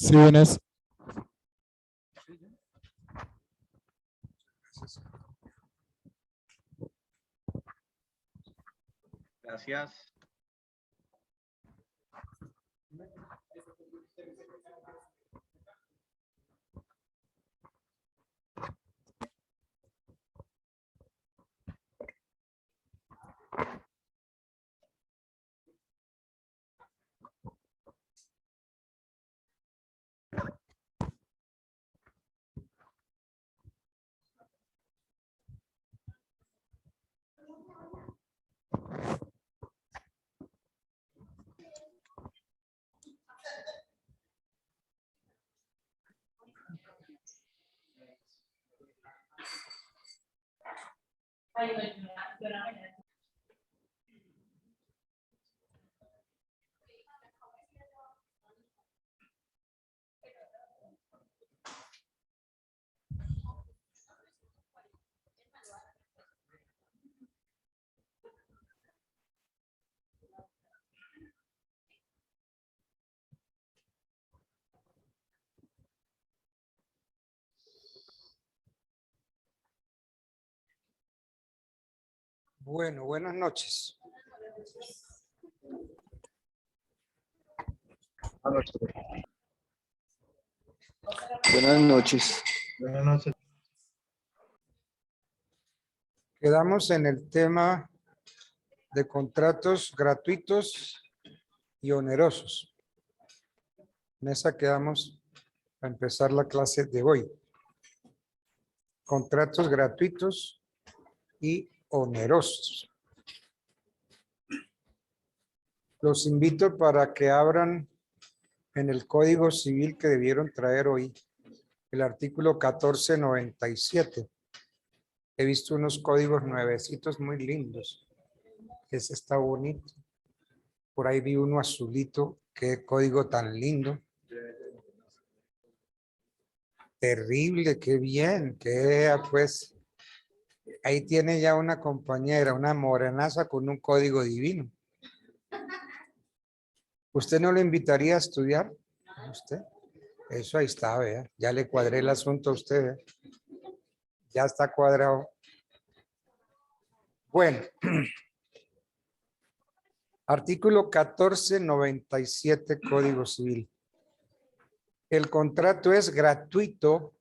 Sí, buenas. Gracias. Bueno, buenas noches. Buenas noches. Buenas noches. Quedamos en el tema de contratos gratuitos y onerosos. En esa quedamos para empezar la clase de hoy. Contratos gratuitos y onerosos. Los invito para que abran en el Código Civil que debieron traer hoy, el artículo 1497. He visto unos códigos nuevecitos muy lindos. Ese está bonito. Por ahí vi uno azulito. Qué código tan lindo. Terrible, qué bien. Que pues ahí tiene ya una compañera, una morenaza con un código divino. ¿Usted no lo invitaría a estudiar? ¿Usted? Eso ahí está, vea. Ya le cuadré el asunto a usted. ¿Vea? Ya está cuadrado. Bueno. Artículo 1497 Código Civil. El contrato es gratuito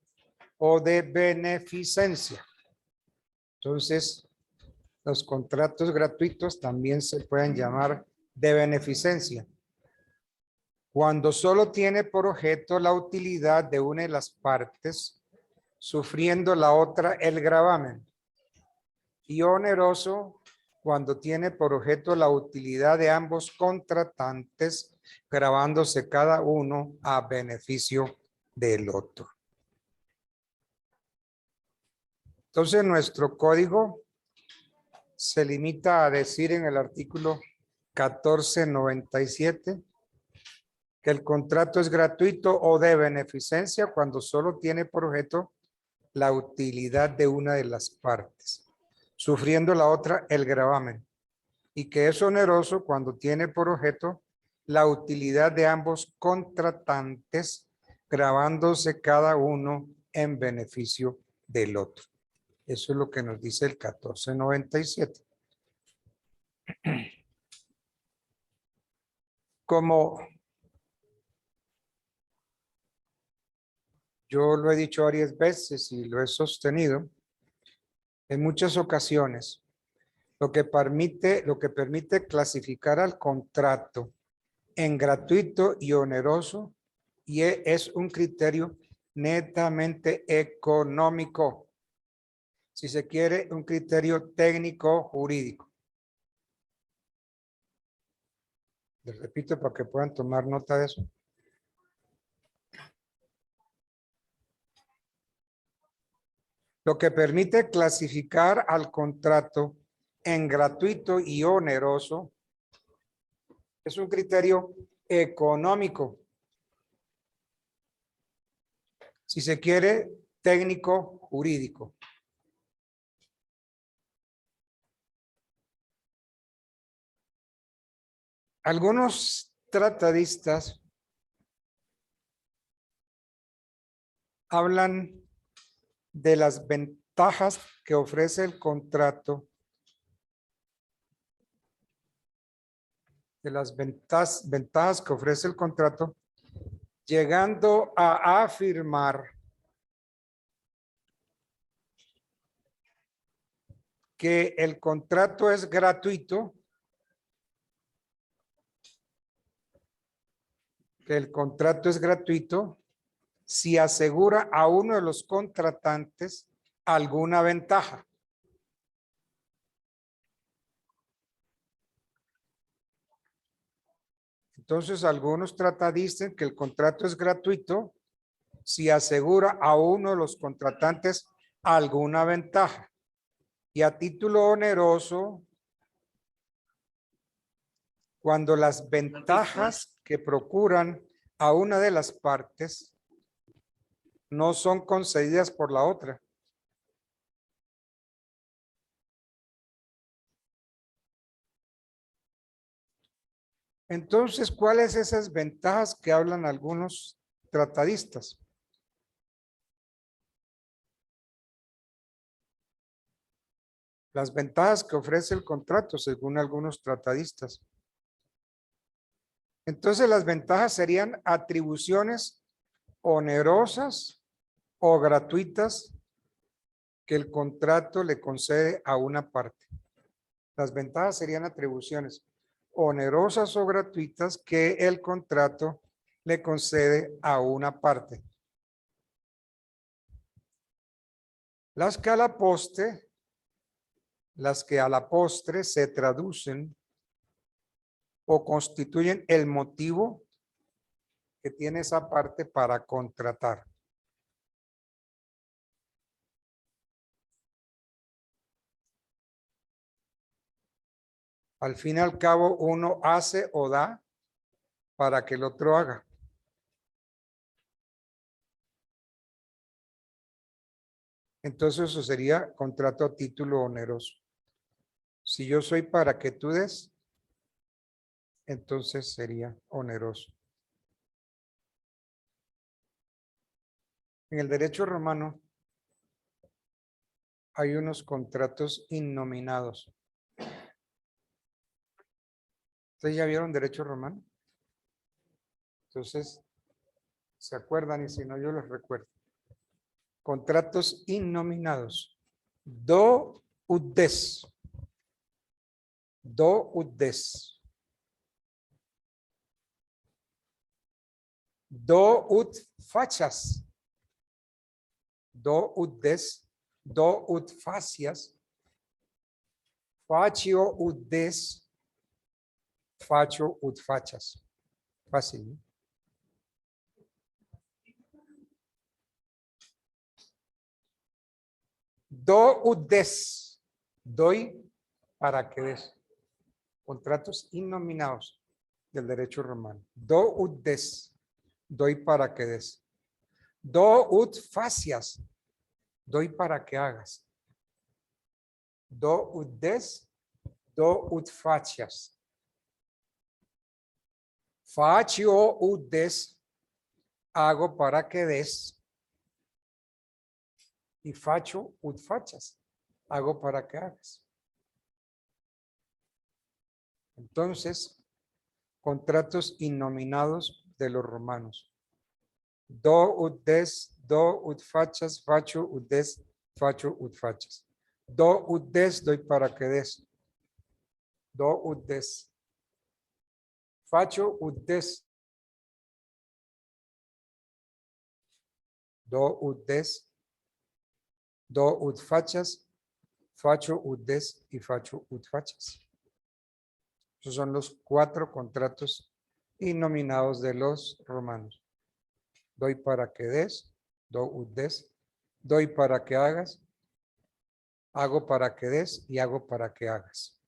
o de beneficencia. Entonces, los contratos gratuitos también se pueden llamar de beneficencia. Cuando solo tiene por objeto la utilidad de una de las partes, sufriendo la otra el gravamen. Y oneroso cuando tiene por objeto la utilidad de ambos contratantes, gravándose cada uno a beneficio del otro. Entonces, nuestro código se limita a decir en el artículo 1497 que el contrato es gratuito o de beneficencia cuando solo tiene por objeto la utilidad de una de las partes, sufriendo la otra el gravamen, y que es oneroso cuando tiene por objeto la utilidad de ambos contratantes, gravándose cada uno en beneficio del otro. Eso es lo que nos dice el 1497. Como yo lo he dicho varias veces y lo he sostenido, en muchas ocasiones, lo que permite clasificar al contrato en gratuito y oneroso y es un criterio netamente económico. Si se quiere, un criterio técnico jurídico. Les repito para que puedan tomar nota de eso. Lo que permite clasificar al contrato en gratuito y oneroso es un criterio económico. Si se quiere, técnico jurídico. Algunos tratadistas hablan de las ventajas que ofrece el contrato, ventajas que ofrece el contrato, llegando a afirmar que el contrato es gratuito, si asegura a uno de los contratantes alguna ventaja. Entonces, algunos dicen que el contrato es gratuito si asegura a uno de los contratantes alguna ventaja. Y a título oneroso, cuando las ventajas que procuran a una de las partes no son concedidas por la otra. Entonces, ¿cuáles esas ventajas que hablan algunos tratadistas? Las ventajas que ofrece el contrato, según algunos tratadistas. Entonces, las ventajas serían atribuciones onerosas o gratuitas que el contrato le concede a una parte. Las ventajas serían atribuciones onerosas o gratuitas que el contrato le concede a una parte. Las que a la postre se traducen o constituyen el motivo que tiene esa parte para contratar. Al fin y al cabo, uno hace o da para que el otro haga. Entonces eso sería contrato a título oneroso. Si yo soy para que tú des, entonces sería oneroso. En el derecho romano hay unos contratos innominados. ¿Ustedes ya vieron derecho romano? Entonces, ¿se acuerdan? Y si no, yo les recuerdo. Contratos innominados. Do ut des. Do ut des. Do ut fachas. Do ut des. Do ut facias. Facio ut des. Facio ut fachas. Fácil, ¿no? Do ut des. Doy para que des. Contratos innominados del derecho romano. Do ut des. Doy para que des. Do ut facias. Doy para que hagas. Do ut des. Do ut facias. Facio ut des. Hago para que des. Y facio ut fachas. Hago para que hagas. Entonces, contratos innominados de los romanos. Do ut des, do ut fachas, facio ut des, facio ut fachas. Do ut des, doy para que des. Do ut des. Facio ut des. Do ut des. Do ut fachas, facio ut des y facio ut fachas. Esos son los 4 contratos innominados de los romanos. Doy para que des, do ut des, doy para que hagas, hago para que des y hago para que hagas.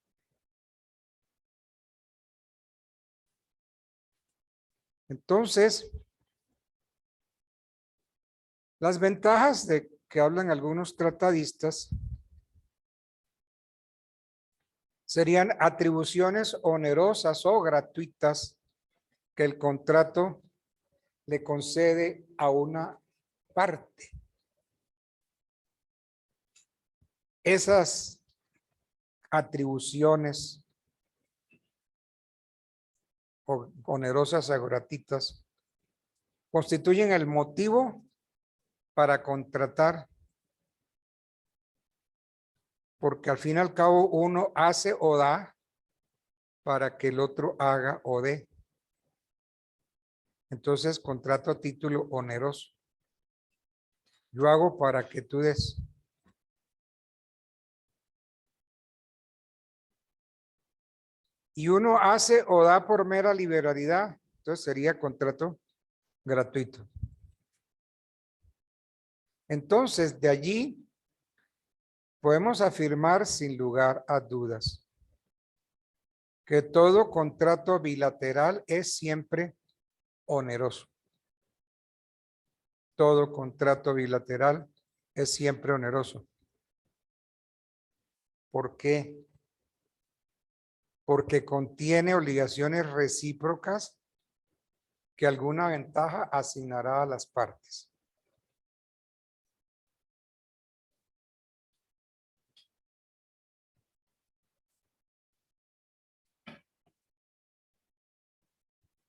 Entonces, las ventajas de que hablan algunos tratadistas serían atribuciones onerosas o gratuitas que el contrato le concede a una parte. Esas atribuciones onerosas o gratuitas constituyen el motivo para contratar, porque al fin y al cabo uno hace o da para que el otro haga o dé. Entonces, contrato a título oneroso. Yo hago para que tú des. Y uno hace o da por mera liberalidad. Entonces sería contrato gratuito. Entonces, de allí podemos afirmar sin lugar a dudas que todo contrato bilateral es siempre oneroso. Todo contrato bilateral es siempre oneroso. ¿Por qué? Porque contiene obligaciones recíprocas que alguna ventaja asignará a las partes.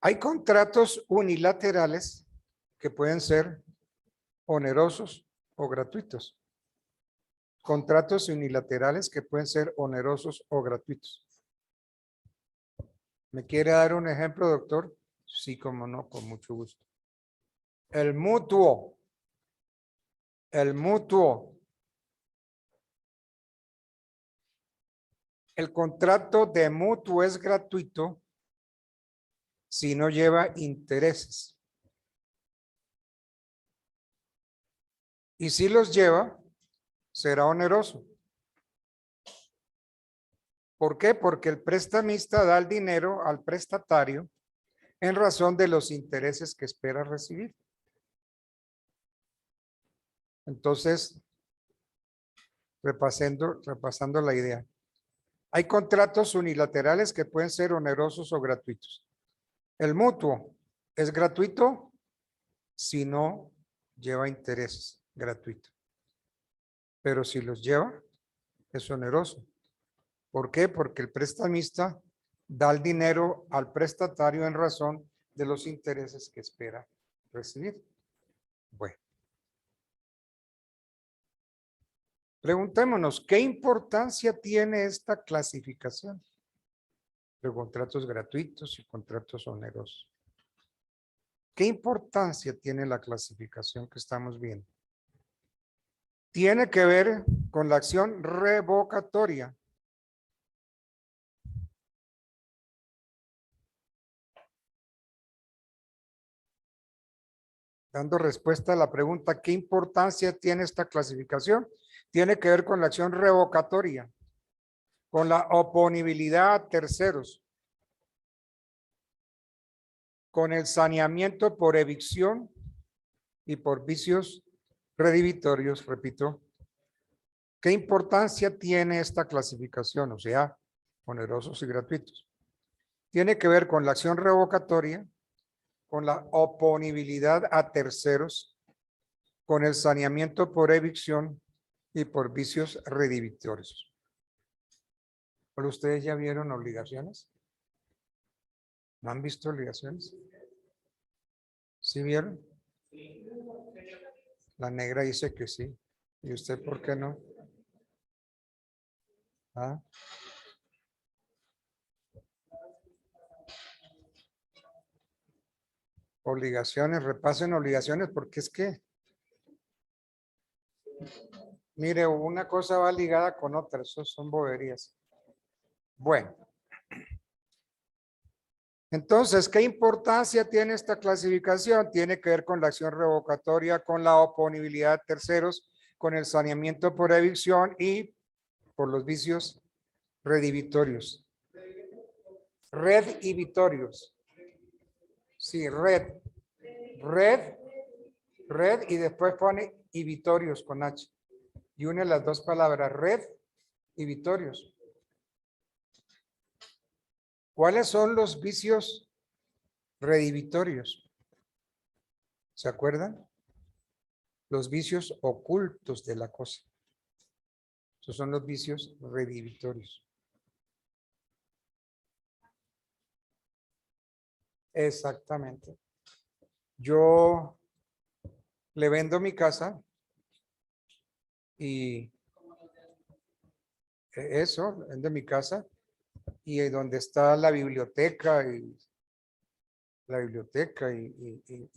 Hay contratos unilaterales que pueden ser onerosos o gratuitos. Contratos unilaterales que pueden ser onerosos o gratuitos. ¿Me quiere dar un ejemplo, doctor? Sí, como no, con mucho gusto. El mutuo. El mutuo. El contrato de mutuo es gratuito si no lleva intereses. Y si los lleva, será oneroso. ¿Por qué? Porque el prestamista da el dinero al prestatario en razón de los intereses que espera recibir. Entonces, repasando la idea. Hay contratos unilaterales que pueden ser onerosos o gratuitos. El mutuo es gratuito si no lleva intereses, gratuito. Pero si los lleva, es oneroso. ¿Por qué? Porque el prestamista da el dinero al prestatario en razón de los intereses que espera recibir. Bueno. Preguntémonos, ¿qué importancia tiene esta clasificación de contratos gratuitos y contratos onerosos? ¿Qué importancia tiene la clasificación que estamos viendo? Tiene que ver con la acción revocatoria. Dando respuesta a la pregunta, ¿qué importancia tiene esta clasificación? Tiene que ver con la acción revocatoria, con la oponibilidad a terceros, con el saneamiento por evicción y por vicios redivitorios, repito. ¿Qué importancia tiene esta clasificación? O sea, onerosos y gratuitos. Tiene que ver con la acción revocatoria, con la oponibilidad a terceros, con el saneamiento por evicción y por vicios redivitorios. ¿Pero ustedes ya vieron obligaciones? ¿No han visto obligaciones? ¿Sí vieron? La negra dice que sí. ¿Y usted por qué no? ¿Ah? Obligaciones, repasen obligaciones, porque es que, mire, una cosa va ligada con otra, eso son boberías. Bueno. Entonces, ¿qué importancia tiene esta clasificación? Tiene que ver con la acción revocatoria, con la oponibilidad de terceros, con el saneamiento por evicción y por los vicios redivitorios. Redivitorios. Sí, red y después pone ibitorios con H. Y une las dos palabras, red y vitorios. ¿Cuáles son los vicios redivitorios? ¿Se acuerdan? los vicios ocultos de la cosa. Esos son los vicios redhibitorios. Exactamente. Yo le vendo mi casa y eso, vendo mi casa y donde está la biblioteca y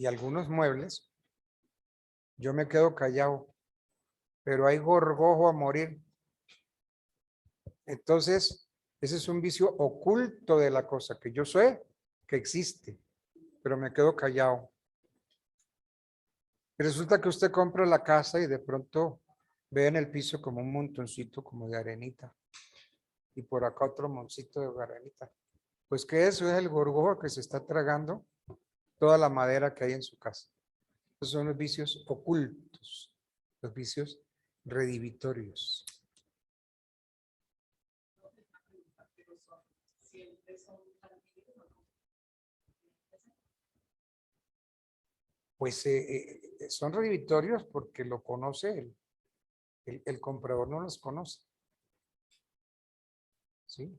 algunos muebles, yo me quedo callado, pero hay gorgojo a morir. Entonces, ese es un vicio oculto de la cosa, que yo sé que existe, pero me quedo callado. Y resulta que usted compra la casa y de pronto ve en el piso como un montoncito como de arenita. Y por acá otro moncito de arenita. Pues que eso es el gorgojo que se está tragando toda la madera que hay en su casa. Esos son los vicios ocultos, los vicios redhibitorios. Pues son redhibitorios porque lo conoce el comprador, no los conoce. ¿Sí?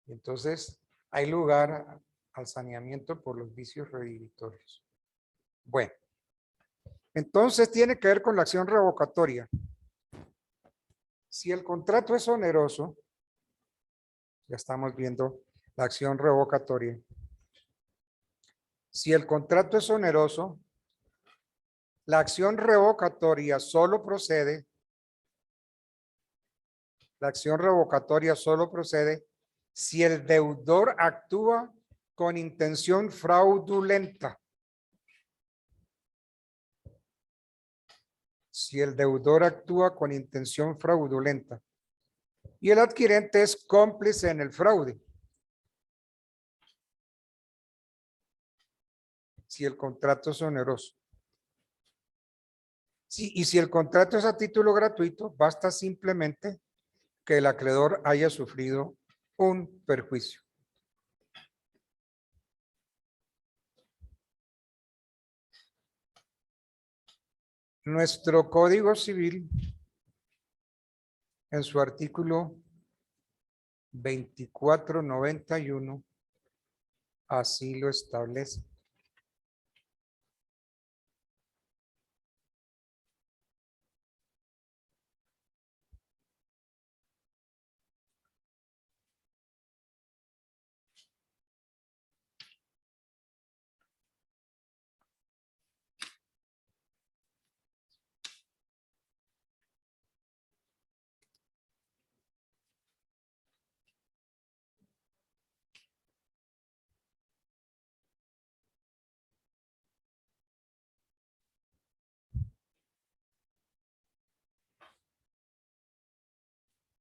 Entonces, hay lugar al saneamiento por los vicios redhibitorios. Bueno, entonces tiene que ver con la acción revocatoria. Si el contrato es oneroso, ya estamos viendo la acción revocatoria. Si el contrato es oneroso, la acción revocatoria solo procede. La acción revocatoria solo procede si el deudor actúa con intención fraudulenta. Si el deudor actúa con intención fraudulenta y el adquirente es cómplice en el fraude. Si el contrato es oneroso. Sí, y si el contrato es a título gratuito, basta simplemente que el acreedor haya sufrido un perjuicio. Nuestro Código Civil, en su artículo 2491, así lo establece.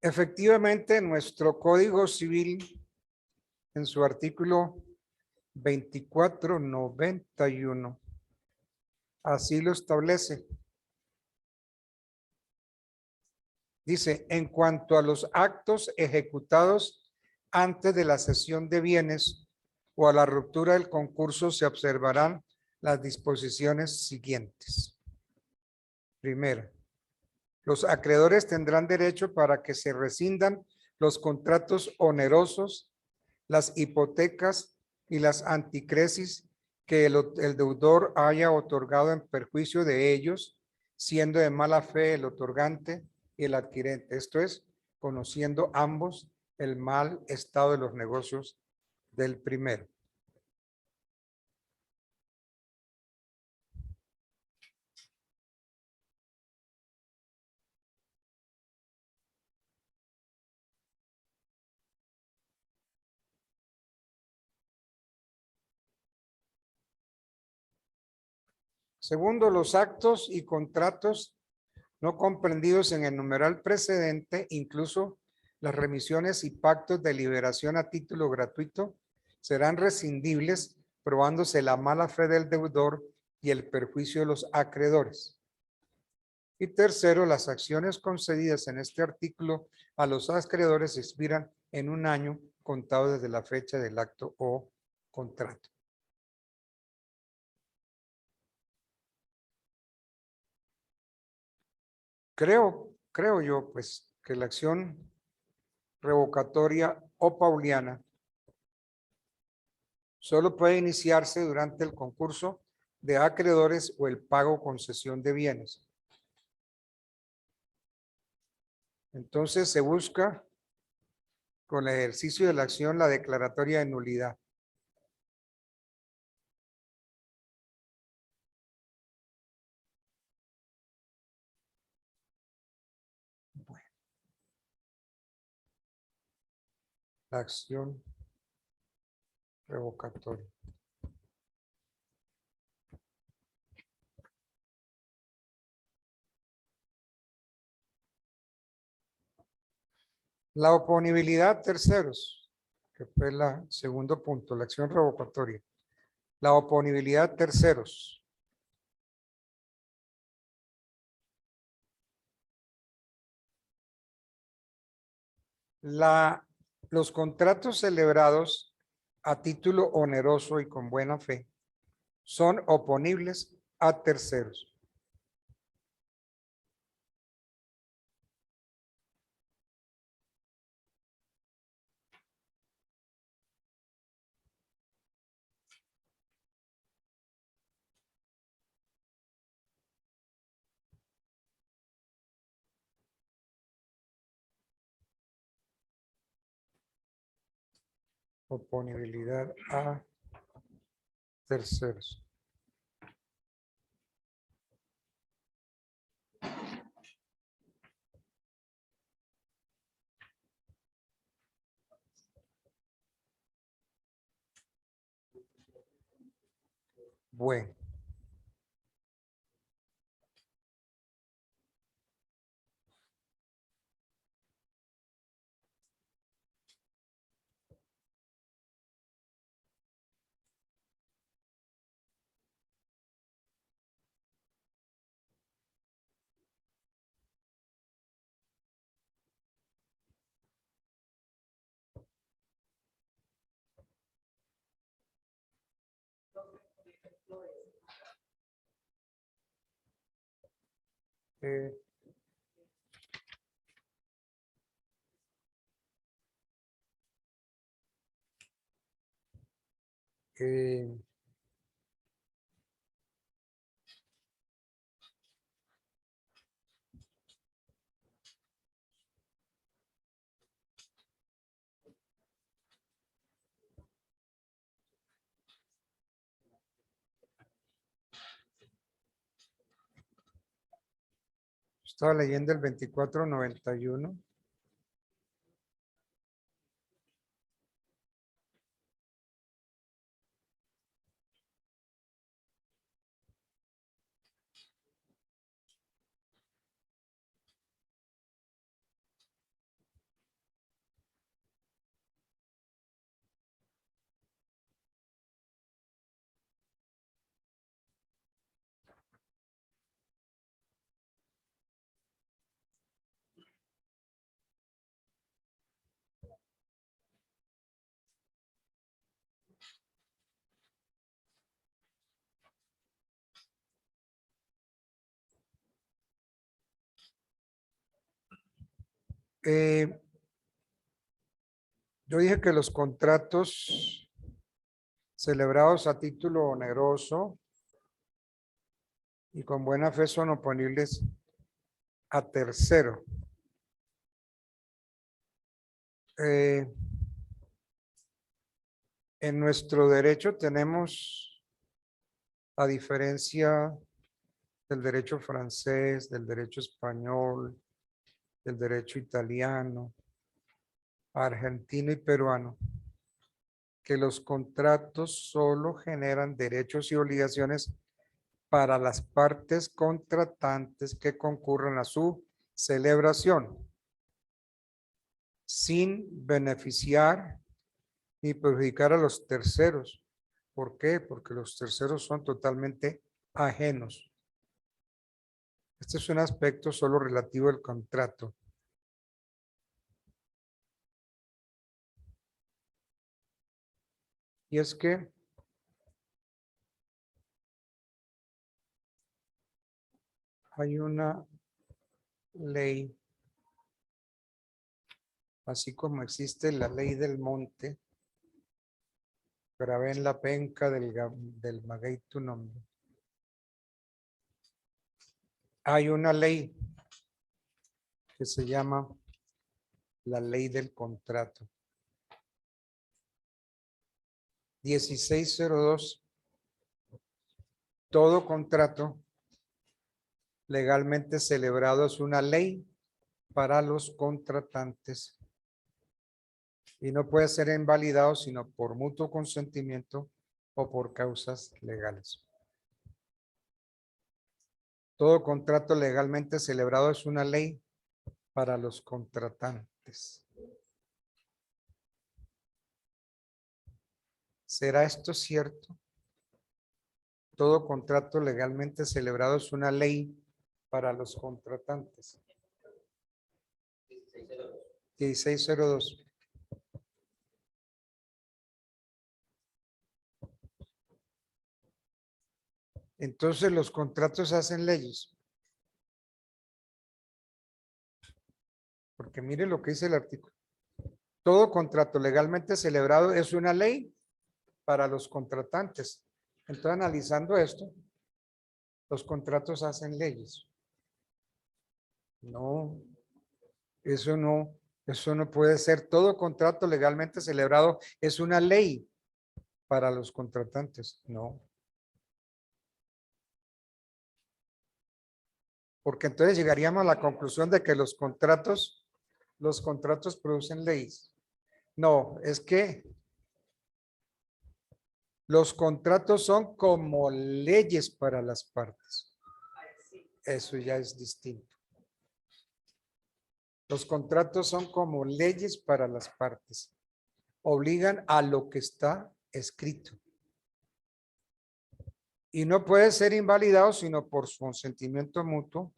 Efectivamente, nuestro Código Civil, en su artículo 2491, así lo establece. Dice, en cuanto a los actos ejecutados antes de la cesión de bienes o a la ruptura del concurso, se observarán las disposiciones siguientes. Primero, los acreedores tendrán derecho para que se rescindan los contratos onerosos, las hipotecas y las anticresis que el deudor haya otorgado en perjuicio de ellos, siendo de mala fe el otorgante y el adquirente. Esto es, conociendo ambos el mal estado de los negocios del primero. Segundo, los actos y contratos no comprendidos en el numeral precedente, incluso las remisiones y pactos de liberación a título gratuito, serán rescindibles probándose la mala fe del deudor y el perjuicio de los acreedores. Y tercero, las acciones concedidas en este artículo a los acreedores expiran en 1 año contado desde la fecha del acto o contrato. creo yo, pues, que la acción revocatoria o pauliana solo puede iniciarse durante el concurso de acreedores o el pago o concesión de bienes. Entonces se busca con el ejercicio de la acción la declaratoria de nulidad. Bueno, la acción revocatoria. La oponibilidad terceros, que fue el segundo punto, la acción revocatoria. La oponibilidad terceros. Los contratos celebrados a título oneroso y con buena fe son oponibles a terceros. Oponibilidad a terceros. Bueno. Eh, eh, Estaba leyendo el 2491. Yo dije que los contratos celebrados a título oneroso y con buena fe son oponibles a tercero. En nuestro derecho tenemos, a diferencia del derecho francés, del derecho español, del derecho italiano, argentino y peruano, que los contratos solo generan derechos y obligaciones para las partes contratantes que concurran a su celebración, sin beneficiar ni perjudicar a los terceros. ¿Por qué? Porque los terceros son totalmente ajenos. Este es un aspecto solo relativo al contrato. Y es que hay una ley, así como existe la ley del monte, grabé en la penca del maguey tu nombre. Hay una ley que se llama la ley del contrato. 1602. Todo contrato legalmente celebrado es una ley para los contratantes y no puede ser invalidado sino por mutuo consentimiento o por causas legales. Todo contrato legalmente celebrado es una ley para los contratantes. ¿Será esto cierto? Todo contrato legalmente celebrado es una ley para los contratantes. 1602. Entonces los contratos hacen leyes. Porque mire lo que dice el artículo. Todo contrato legalmente celebrado es una ley para los contratantes. Entonces, analizando esto, los contratos hacen leyes. No, eso no puede ser. Todo contrato legalmente celebrado es una ley para los contratantes. No. Porque entonces llegaríamos a la conclusión de que los contratos producen leyes. No, es que los contratos son como leyes para las partes. Eso ya es distinto. Los contratos son como leyes para las partes. Obligan a lo que está escrito. Y no puede ser invalidado sino por su consentimiento mutuo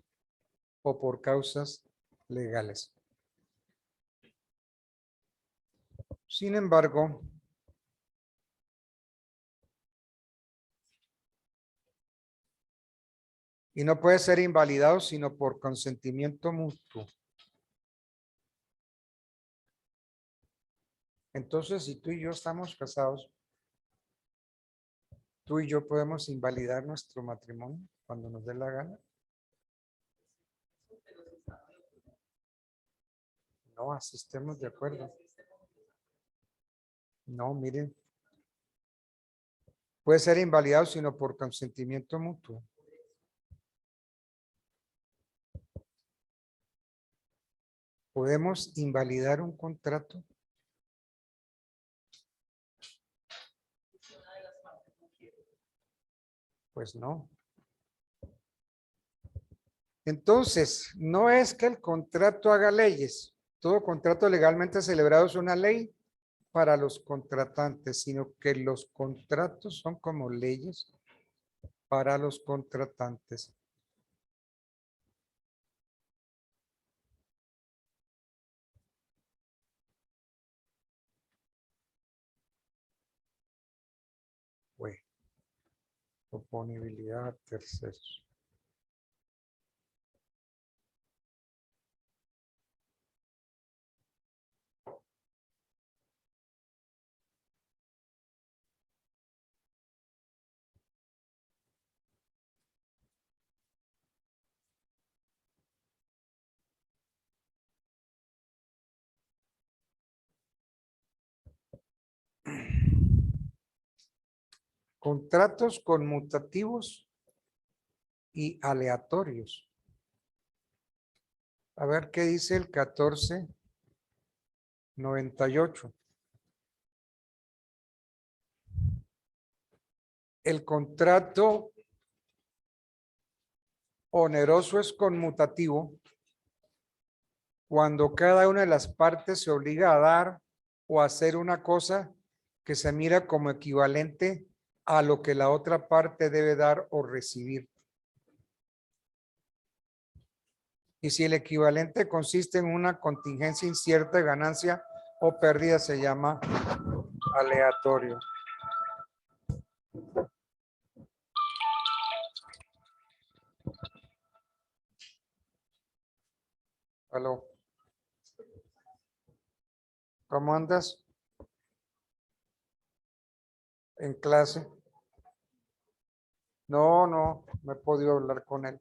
o por causas legales. Sin embargo, y no puede ser invalidado sino por consentimiento mutuo. Entonces, si tú y yo estamos casados, tú y yo podemos invalidar nuestro matrimonio cuando nos dé la gana. No, así estemos de acuerdo. No, miren. Puede ser invalidado sino por consentimiento mutuo. ¿Podemos invalidar un contrato? Pues no. Entonces, no es que el contrato haga leyes. Todo contrato legalmente celebrado es una ley para los contratantes, sino que los contratos son como leyes para los contratantes. Bueno, oponibilidad a terceros. Contratos conmutativos y aleatorios. A ver qué dice el 1498. El contrato oneroso es conmutativo cuando cada una de las partes se obliga a dar o a hacer una cosa que se mira como equivalente a lo que la otra parte debe dar o recibir. Y si el equivalente consiste en una contingencia incierta de ganancia o pérdida, se llama aleatorio. Aló. ¿Cómo andas? ¿En clase? No he podido hablar con él.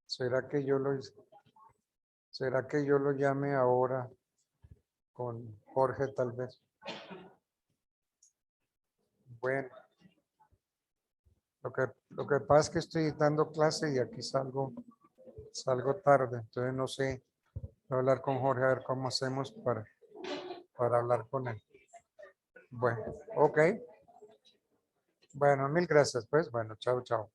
¿Será que yo lo llame ahora con Jorge tal vez? Bueno, lo que pasa es que estoy dando clase y aquí salgo tarde, entonces no sé. Voy a hablar con Jorge a ver cómo hacemos para hablar con él. Bueno, ok. Bueno, mil gracias, pues. Bueno, chao, chao.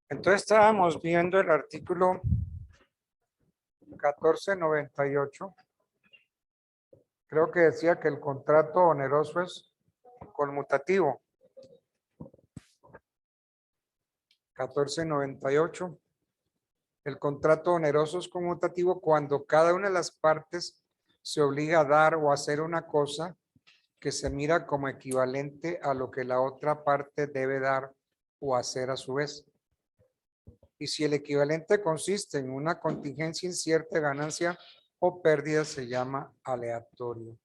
Entonces estábamos viendo el artículo 1498. Creo que decía que el contrato oneroso es conmutativo. 1498. El contrato oneroso es conmutativo cuando cada una de las partes se obliga a dar o hacer una cosa que se mira como equivalente a lo que la otra parte debe dar o hacer a su vez. Y si el equivalente consiste en una contingencia incierta de ganancia o pérdida, se llama aleatorio.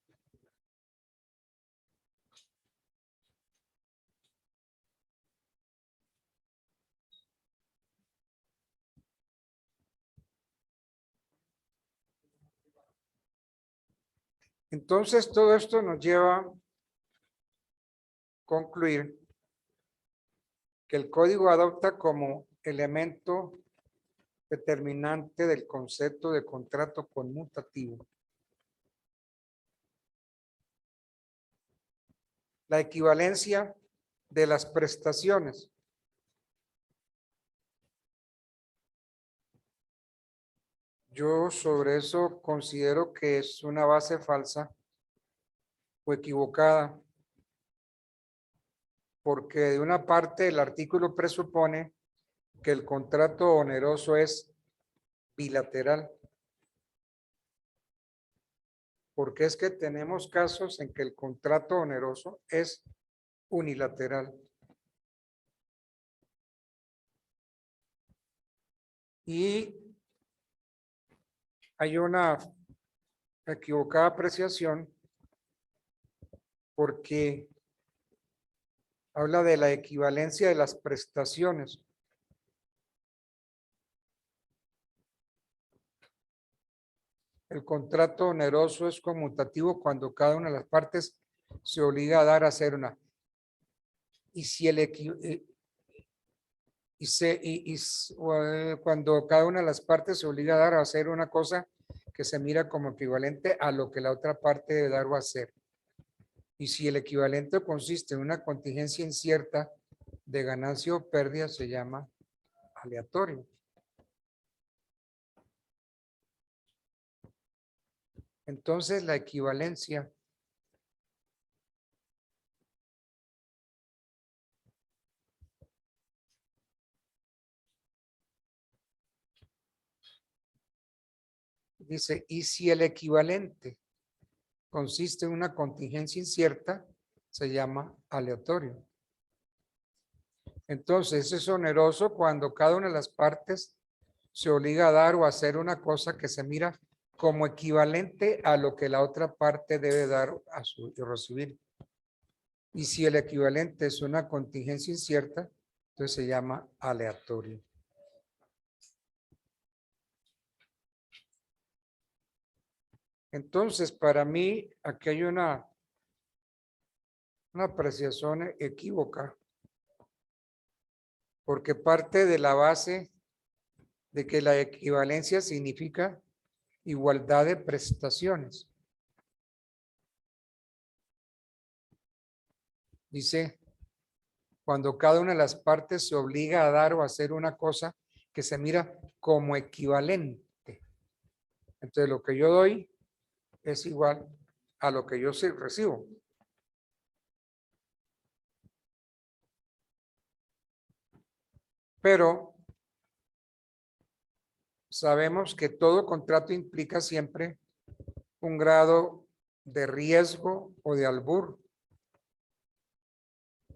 Entonces, todo esto nos lleva a concluir que el código adopta como elemento determinante del concepto de contrato conmutativo la equivalencia de las prestaciones. Yo sobre eso considero que es una base falsa o equivocada, porque de una parte el artículo presupone que el contrato oneroso es bilateral. Porque es que tenemos casos en que el contrato oneroso es unilateral. Y hay una equivocada apreciación porque habla de la equivalencia de las prestaciones. El contrato oneroso es conmutativo cuando cada una de las partes se obliga a dar a hacer una. Y si cuando cada una de las partes se obliga a dar a hacer una cosa que se mira como equivalente a lo que la otra parte debe dar o hacer. Y si el equivalente consiste en una contingencia incierta de ganancia o pérdida, se llama aleatorio. Entonces, la equivalencia dice, y si el equivalente consiste en una contingencia incierta, se llama aleatorio. Entonces, es oneroso cuando cada una de las partes se obliga a dar o hacer una cosa que se mira como equivalente a lo que la otra parte debe dar a su recibir. Y si el equivalente es una contingencia incierta, entonces se llama aleatorio. Entonces, para mí, aquí hay una apreciación equívoca, porque parte de la base de que la equivalencia significa igualdad de prestaciones. Dice, cuando cada una de las partes se obliga a dar o hacer una cosa que se mira como equivalente. Entonces, lo que yo doy es igual a lo que yo recibo. Pero sabemos que todo contrato implica siempre un grado de riesgo o de albur,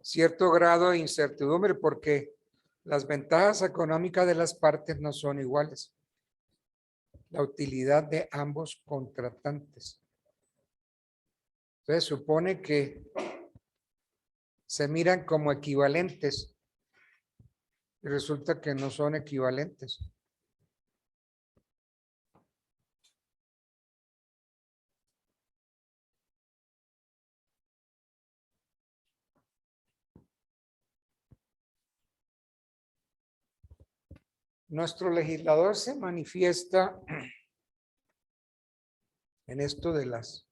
cierto grado de incertidumbre, porque las ventajas económicas de las partes no son iguales. La utilidad de ambos contratantes. Entonces supone que se miran como equivalentes y resulta que no son equivalentes. Nuestro legislador se manifiesta en esto de las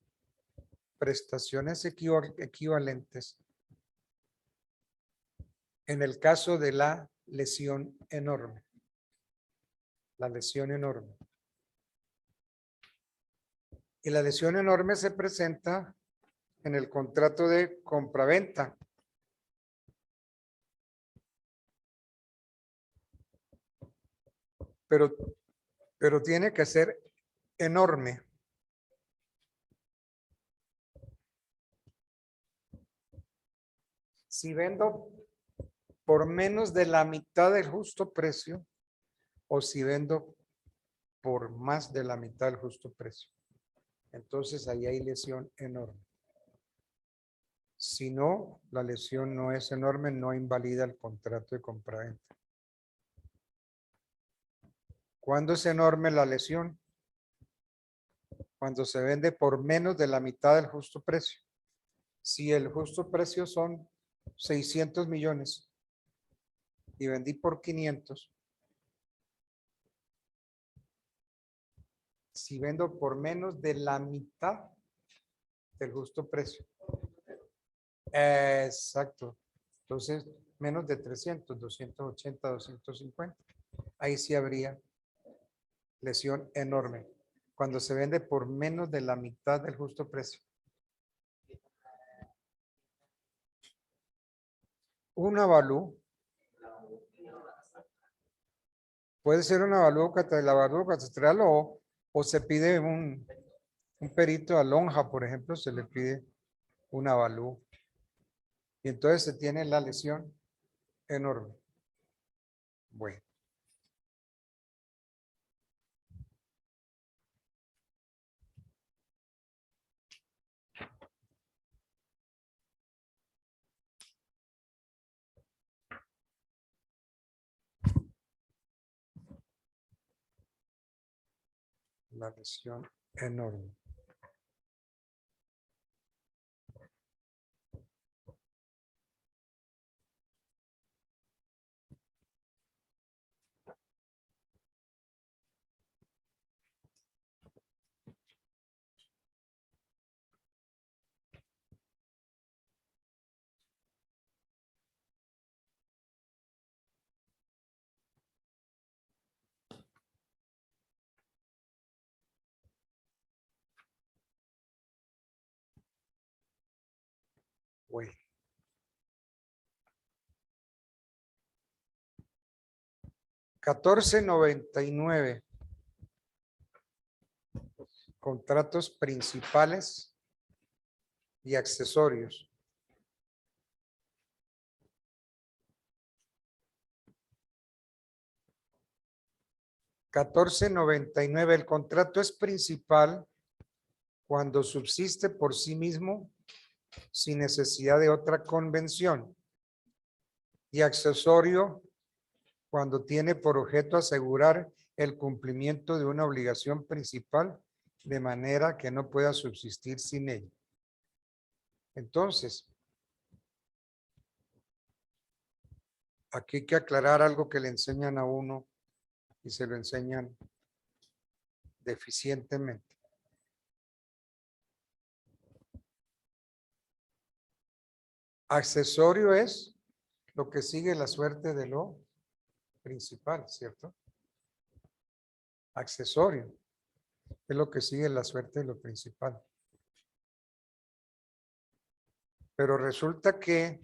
prestaciones equivalentes en el caso de la lesión enorme. La lesión enorme. Y la lesión enorme se presenta en el contrato de compraventa. Pero tiene que ser enorme. Si vendo por menos de la mitad del justo precio o si vendo por más de la mitad del justo precio, entonces ahí hay lesión enorme. Si no, la lesión no es enorme, no invalida el contrato de compraventa. ¿Cuándo es enorme la lesión? Cuando se vende por menos de la mitad del justo precio. Si el justo precio son 600 millones y vendí por 500, si vendo por menos de la mitad del justo precio. Exacto. Entonces, menos de 300, 280, 250. Ahí sí habría lesión enorme. Cuando se vende por menos de la mitad del justo precio. Un avalúo. Puede ser un avalúo catastral o se pide un perito a lonja, por ejemplo, se le pide un avalúo. Y entonces se tiene la lesión enorme. Bueno. La lesión enorme. Bueno. $14.99. Contratos principales y accesorios. $14.99. El contrato es principal cuando subsiste por sí mismo sin necesidad de otra convención. Y accesorio cuando tiene por objeto asegurar el cumplimiento de una obligación principal de manera que no pueda subsistir sin ella. Entonces, aquí hay que aclarar algo que le enseñan a uno y se lo enseñan deficientemente. Accesorio es lo que sigue la suerte de lo principal, ¿cierto? Accesorio es lo que sigue la suerte de lo principal. Pero resulta que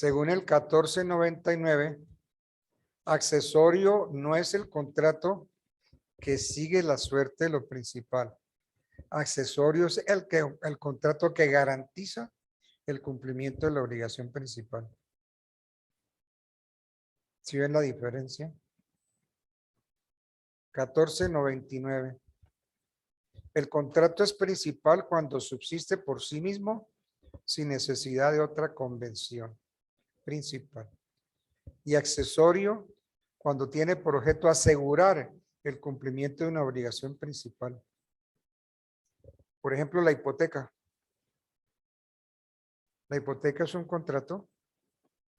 Según el 1499, accesorio no es el contrato que sigue la suerte de lo principal. Accesorio es el contrato que garantiza el cumplimiento de la obligación principal. ¿Sí ven la diferencia? 1499. El contrato es principal cuando subsiste por sí mismo sin necesidad de otra convención principal. Y accesorio cuando tiene por objeto asegurar el cumplimiento de una obligación principal. Por ejemplo, la hipoteca. La hipoteca es un contrato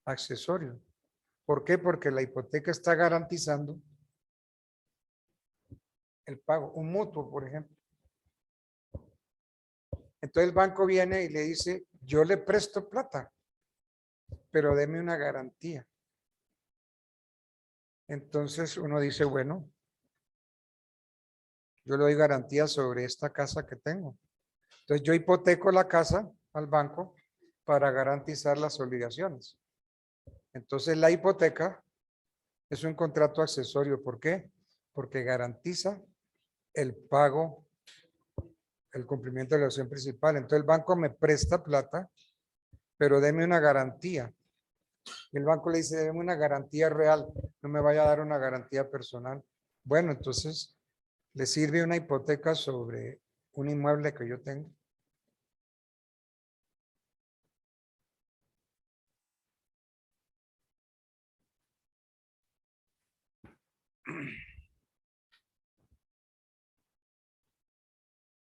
accesorio. ¿Por qué? Porque la hipoteca está garantizando el pago, un mutuo, por ejemplo. Entonces el banco viene y le dice, yo le presto plata, pero deme una garantía. Entonces uno dice, bueno, yo le doy garantía sobre esta casa que tengo. Entonces yo hipoteco la casa al banco para garantizar las obligaciones. Entonces la hipoteca es un contrato accesorio. ¿Por qué? Porque garantiza el pago, el cumplimiento de la obligación principal. Entonces el banco me presta plata, pero deme una garantía. Y el banco le dice, deme una garantía real, no me vaya a dar una garantía personal. Bueno, entonces le sirve una hipoteca sobre un inmueble que yo tengo.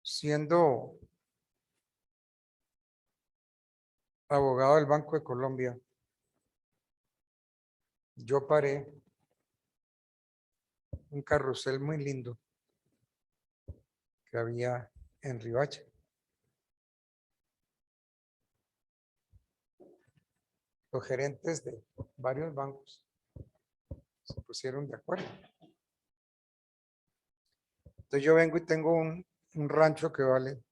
Siendo abogado del Banco de Colombia, yo paré un carrusel muy lindo que había en Riohacha. Los gerentes de varios bancos se pusieron de acuerdo. Entonces yo vengo y tengo un rancho que vale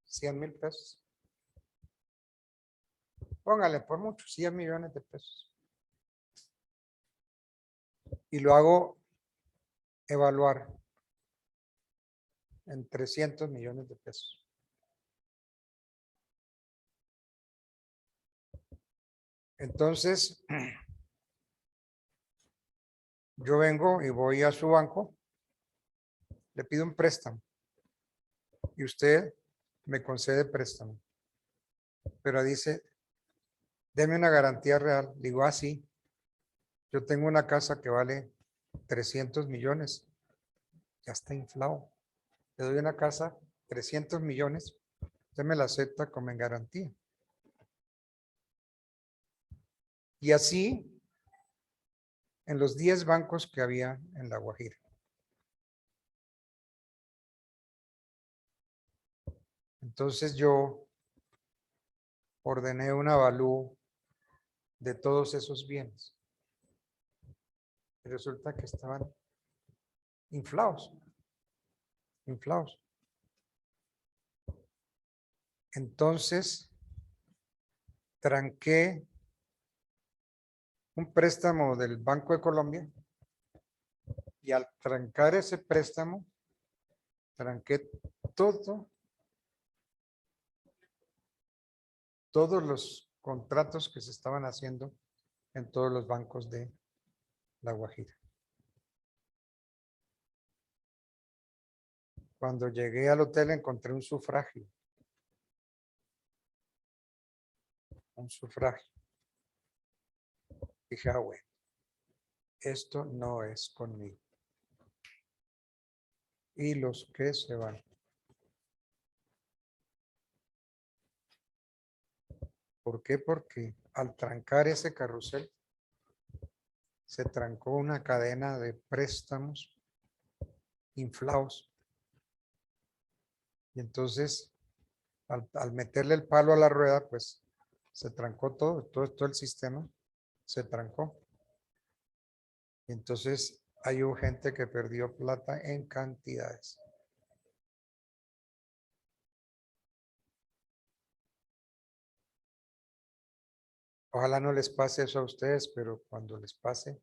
100,000 pesos. Póngale por mucho, 100 millones de pesos. Y lo hago evaluar en 300 millones de pesos. Entonces, yo vengo y voy a su banco, le pido un préstamo y usted me concede préstamo. Pero dice, deme una garantía real. Digo, sí, yo tengo una casa que vale 300 millones. Ya está inflado. Le doy una casa, 300 millones. Usted me la acepta como en garantía. Y así, en los 10 bancos que había en La Guajira. Entonces yo ordené un avalúo de todos esos bienes. Y resulta que estaban inflados. Entonces, tranqué un préstamo del Banco de Colombia y al trancar ese préstamo, tranqué todos los contratos que se estaban haciendo en todos los bancos de La Guajira. Cuando llegué al hotel encontré un sufragio. Dije, bueno, esto no es conmigo. Y los que se van. ¿Por qué? Porque al trancar ese carrusel, se trancó una cadena de préstamos inflados. Y entonces, al meterle el palo a la rueda, pues se trancó todo el sistema se trancó. Y entonces hay gente que perdió plata en cantidades. Ojalá no les pase eso a ustedes, pero cuando les pase,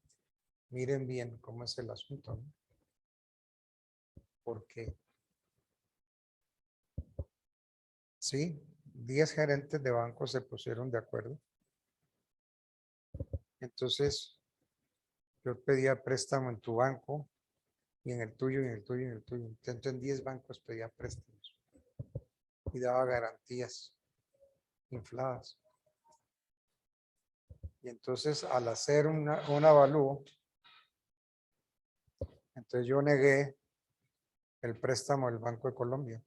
miren bien cómo es el asunto, ¿no? Porque, sí, 10 gerentes de banco se pusieron de acuerdo. Entonces, yo pedía préstamo en tu banco y en el tuyo, y en el tuyo, y en el tuyo. Entonces, en 10 bancos pedía préstamos y daba garantías infladas. Y entonces, al hacer un avalúo, entonces yo negué el préstamo del Banco de Colombia.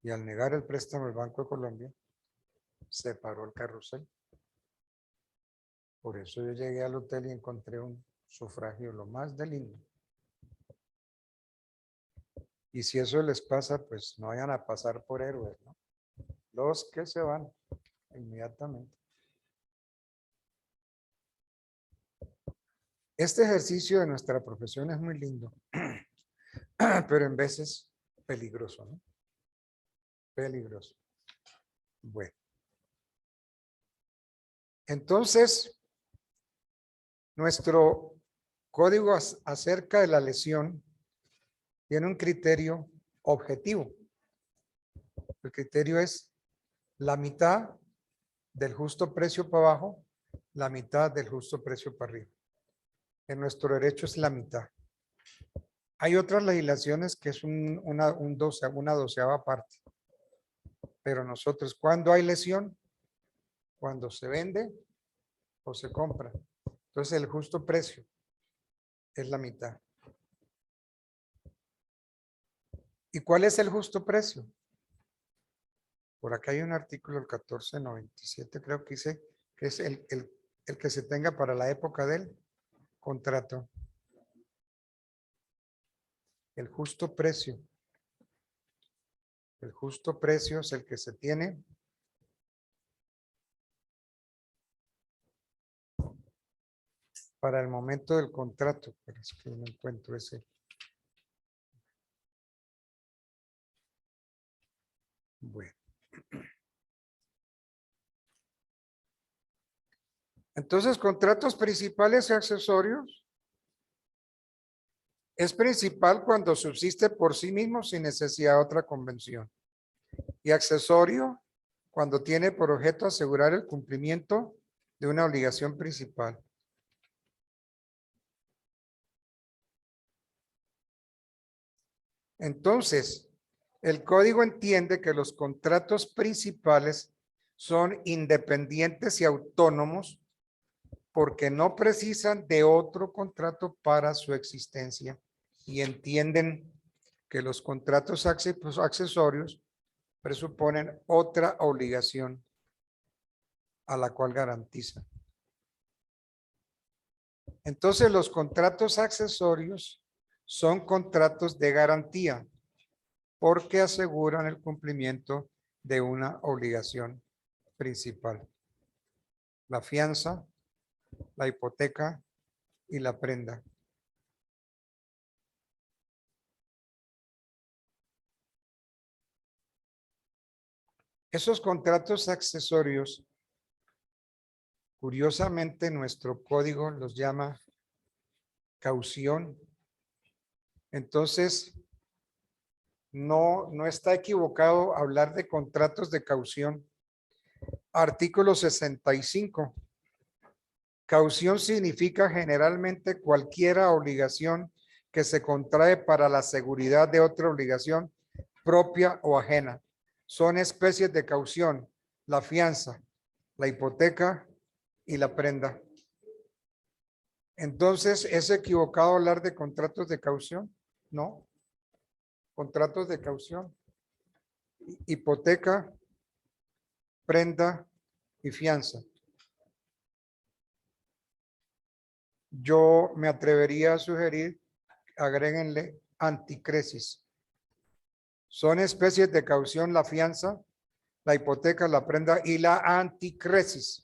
Y al negar el préstamo del Banco de Colombia, se paró el carrusel. Por eso yo llegué al hotel y encontré un sufragio lo más de lindo. Y si eso les pasa, pues no vayan a pasar por héroes, ¿no? Los que se van inmediatamente. Este ejercicio de nuestra profesión es muy lindo, pero en veces peligroso, ¿no? Peligroso. Bueno. Entonces, nuestro código acerca de la lesión tiene un criterio objetivo. El criterio es la mitad del justo precio para abajo, la mitad del justo precio para arriba. En nuestro derecho es la mitad. Hay otras legislaciones que es una doceava parte. Pero nosotros, ¿cuándo hay lesión? Cuando se vende o se compra. Entonces el justo precio es la mitad. ¿Y cuál es el justo precio? Por acá hay un artículo, el 1497, creo que dice que es el que se tenga para la época del contrato. El justo precio. El justo precio es el que se tiene para el momento del contrato. Pero es que no encuentro ese. Bueno. Entonces, contratos principales y accesorios. Es principal cuando subsiste por sí mismo sin necesidad de otra convención. Y accesorio cuando tiene por objeto asegurar el cumplimiento de una obligación principal. Entonces, el código entiende que los contratos principales son independientes y autónomos porque no precisan de otro contrato para su existencia y entienden que los contratos accesorios presuponen otra obligación a la cual garantiza. Entonces, los contratos accesorios son contratos de garantía porque aseguran el cumplimiento de una obligación principal. La fianza, la hipoteca y la prenda. Esos contratos accesorios, curiosamente, nuestro código los llama caución. Entonces, no está equivocado hablar de contratos de caución. Artículo 65. Caución significa generalmente cualquier obligación que se contrae para la seguridad de otra obligación propia o ajena. Son especies de caución: la fianza, la hipoteca y la prenda. Entonces, ¿es equivocado hablar de contratos de caución? No. Contratos de caución, hipoteca, prenda y fianza. Yo me atrevería a sugerir, agréguenle anticresis. Son especies de caución la fianza, la hipoteca, la prenda y la anticresis.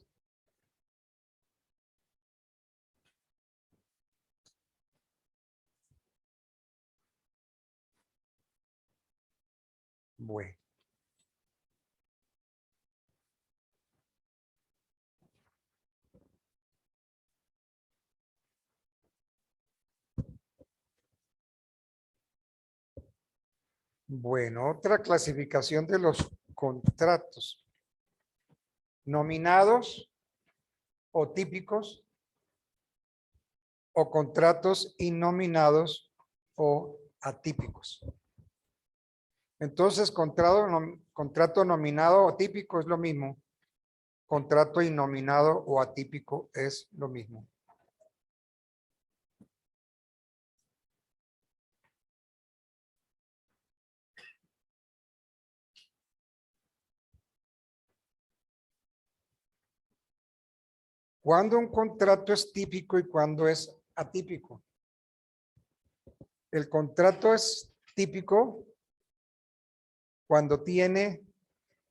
Bueno. Bueno, otra clasificación de los contratos. Nominados o típicos o contratos innominados o atípicos. Entonces, contrato nominado o típico es lo mismo. Contrato innominado o atípico es lo mismo. ¿Cuándo un contrato es típico y cuándo es atípico? El contrato es típico cuando tiene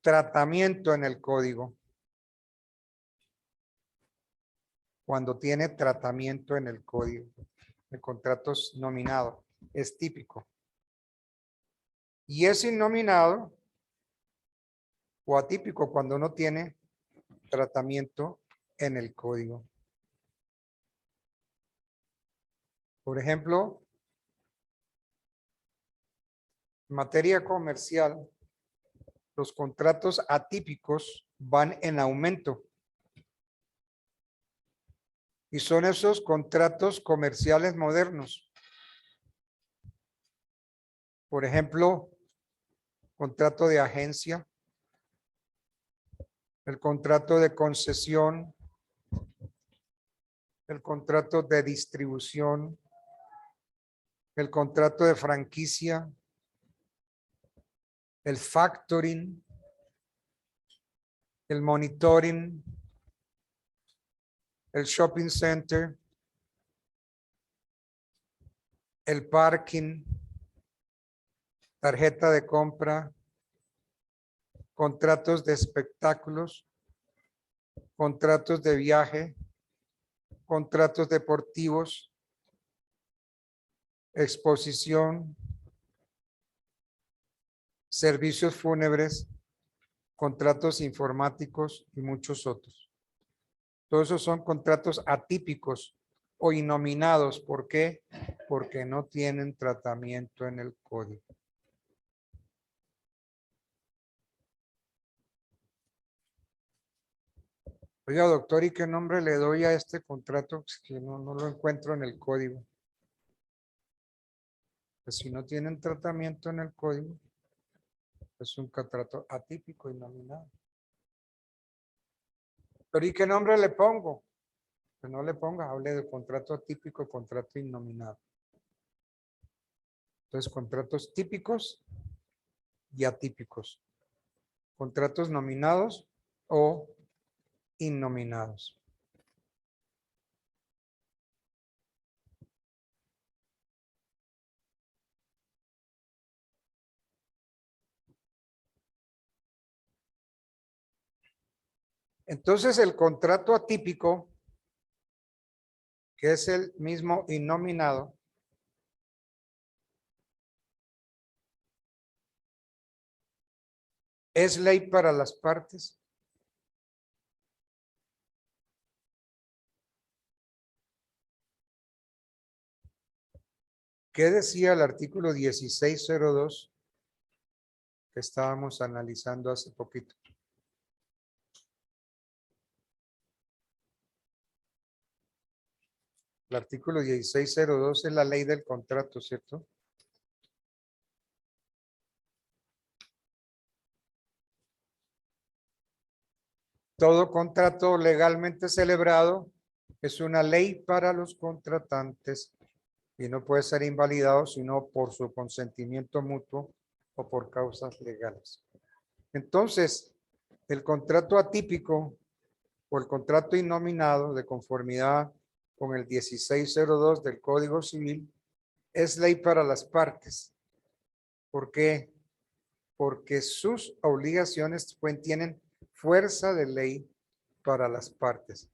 tratamiento en el código. Cuando tiene tratamiento en el código. El contrato es nominado, es típico. Y es innominado o atípico cuando no tiene tratamiento en el código. Por ejemplo, en materia comercial, los contratos atípicos van en aumento. Y son esos contratos comerciales modernos. Por ejemplo, contrato de agencia, el contrato de concesión, el contrato de distribución, el contrato de franquicia, el factoring, el monitoring, el shopping center, el parking, tarjeta de compra, contratos de espectáculos, contratos de viaje, contratos deportivos, exposición, servicios fúnebres, contratos informáticos y muchos otros. Todos esos son contratos atípicos o innominados. ¿Por qué? Porque no tienen tratamiento en el código. Oiga, doctor, ¿y qué nombre le doy a este contrato? Es que no lo encuentro en el código. Pues si no tienen tratamiento en el código, es un contrato atípico y nominado. Pero ¿y qué nombre le pongo? Que no le ponga, hable de contrato atípico, contrato innominado. Entonces, contratos típicos y atípicos. Contratos nominados o innominados. Entonces, el contrato atípico, que es el mismo innominado, es ley para las partes. ¿Qué decía el artículo 1602 que estábamos analizando hace poquito? El artículo 1602 es la ley del contrato, ¿cierto? Todo contrato legalmente celebrado es una ley para los contratantes y no puede ser invalidado sino por su consentimiento mutuo o por causas legales. Entonces, el contrato atípico o el contrato innominado de conformidad con el 1602 del Código Civil es ley para las partes. ¿Por qué? Porque sus obligaciones tienen fuerza de ley para las partes.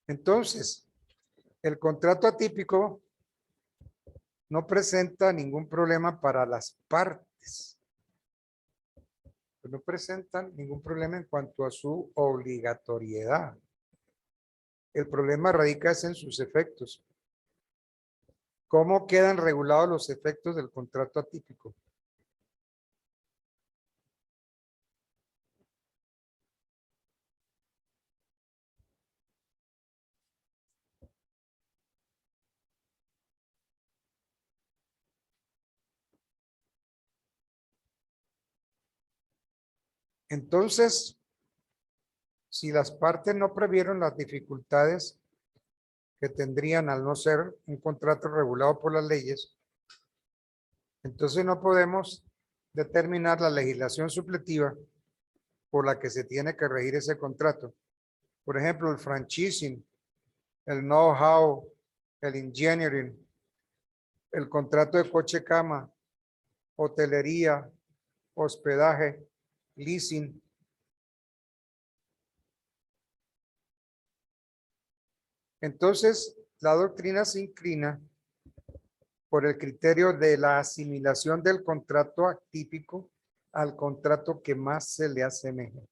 Entonces, el contrato atípico no presenta ningún problema para las partes. No presentan ningún problema en cuanto a su obligatoriedad. El problema radica en sus efectos. ¿Cómo quedan regulados los efectos del contrato atípico? Entonces, si las partes no previeron las dificultades que tendrían al no ser un contrato regulado por las leyes, entonces no podemos determinar la legislación supletiva por la que se tiene que regir ese contrato. Por ejemplo, el franchising, el know-how, el engineering, el contrato de coche cama, hotelería, hospedaje, leasing. Entonces, la doctrina se inclina por el criterio de la asimilación del contrato atípico al contrato que más se le asemeje.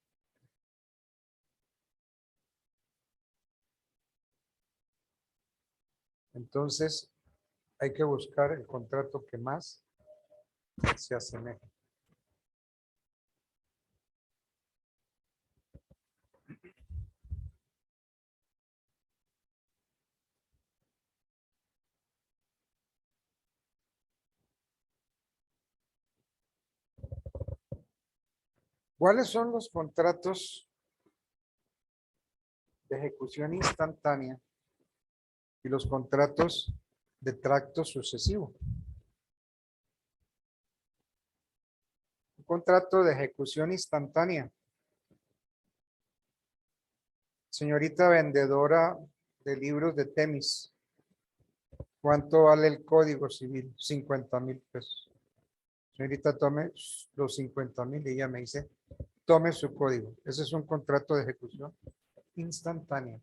Entonces, hay que buscar el contrato que más se asemeje. ¿Cuáles son los contratos de ejecución instantánea y los contratos de tracto sucesivo? Un contrato de ejecución instantánea. Señorita vendedora de libros de Temis, ¿cuánto vale el código civil? 50,000 pesos. Señorita, tome los 50,000 y ella me dice, tome su código. Ese es un contrato de ejecución instantánea.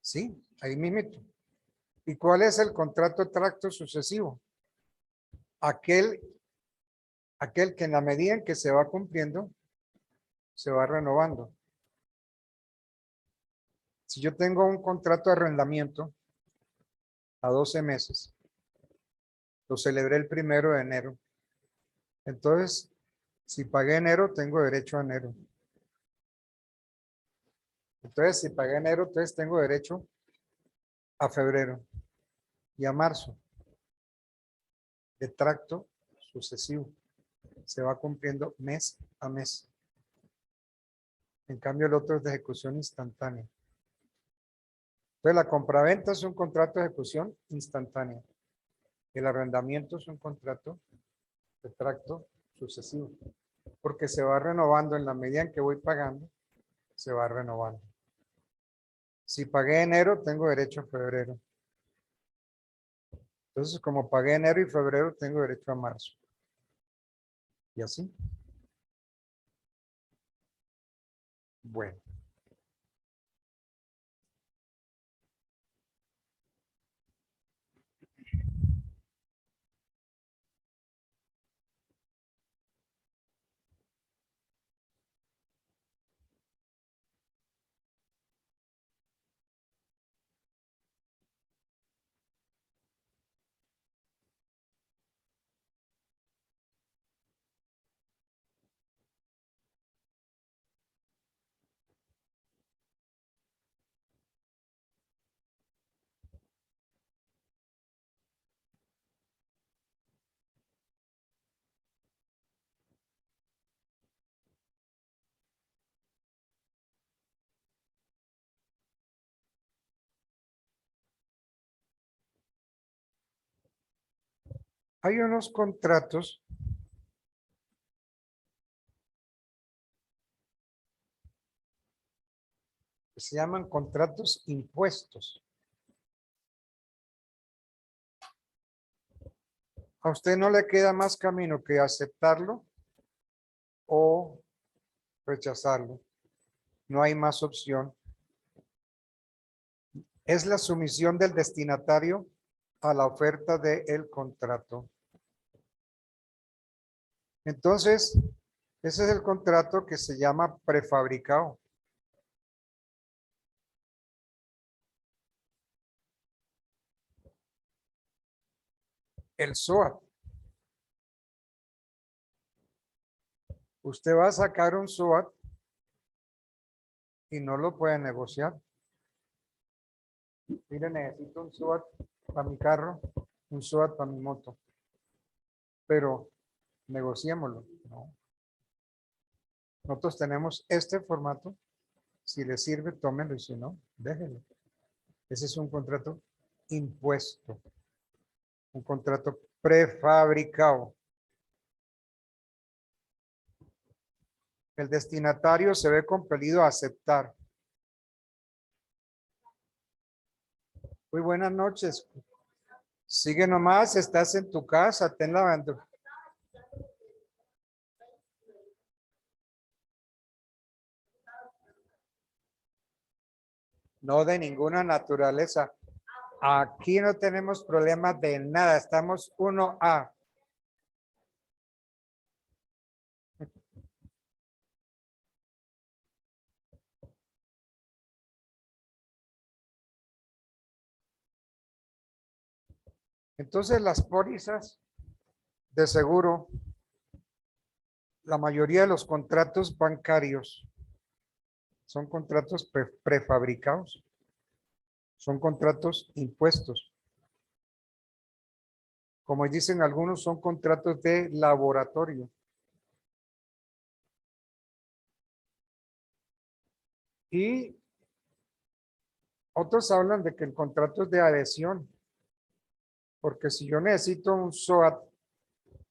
Sí, ahí mismo. ¿Y cuál es el contrato de tracto sucesivo? Aquel que en la medida en que se va cumpliendo, se va renovando. Si yo tengo un contrato de arrendamiento a 12 meses, lo celebré el 1 de enero. Entonces, si pagué enero, tengo derecho a enero. Entonces, si pagué enero, entonces tengo derecho a febrero y a marzo. De tracto sucesivo. Se va cumpliendo mes a mes. En cambio, el otro es de ejecución instantánea. Entonces, la compraventa es un contrato de ejecución instantánea. El arrendamiento es un contrato de tracto sucesivo. Porque se va renovando en la medida en que voy pagando, se va renovando. Si pagué enero, tengo derecho a febrero. Entonces, como pagué enero y febrero, tengo derecho a marzo. Y así. Bueno. Hay unos contratos que se llaman contratos impuestos. A usted no le queda más camino que aceptarlo o rechazarlo. No hay más opción. Es la sumisión del destinatario a la oferta del contrato. Entonces, ese es el contrato que se llama prefabricado. el SOAT. Usted va a sacar un SOAT y no lo puede negociar. Mire, necesito un SOAT para mi carro, un SOAT para mi moto. Pero negociémoslo. No. Nosotros tenemos este formato. Si le sirve, tómelo y si no, déjelo. Ese es un contrato impuesto. Un contrato prefabricado. El destinatario se ve compelido a aceptar. Muy buenas noches. Sigue nomás, estás en tu casa, ten lavando. No de ninguna naturaleza. Aquí no tenemos problemas de nada, estamos 1A. Entonces las pólizas de seguro, la mayoría de los contratos bancarios son contratos prefabricados, son contratos impuestos. Como dicen algunos, son contratos de laboratorio. Y otros hablan de que el contrato es de adhesión, porque si yo necesito un SOAT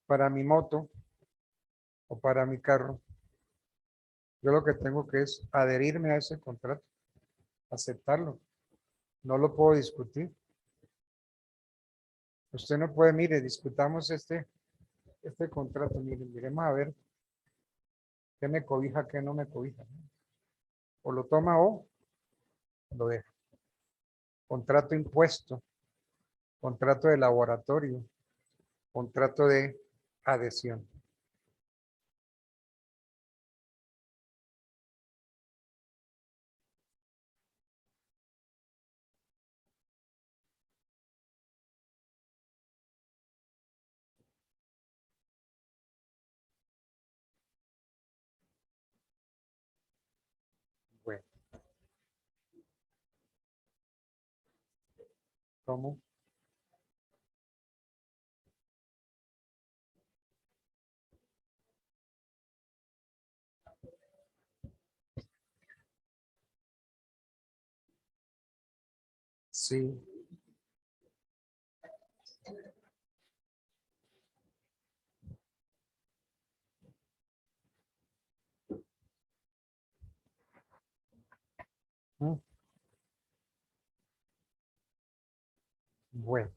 para mi moto o para mi carro, yo lo que tengo que es adherirme a ese contrato, aceptarlo. No lo puedo discutir. Usted no puede, mire, discutamos este contrato, mire, miremos a ver qué me cobija, qué no me cobija. O lo toma o lo deja. Contrato impuesto, contrato de laboratorio, contrato de adhesión. Bueno, ¿cómo? Sí. Mm, Bueno.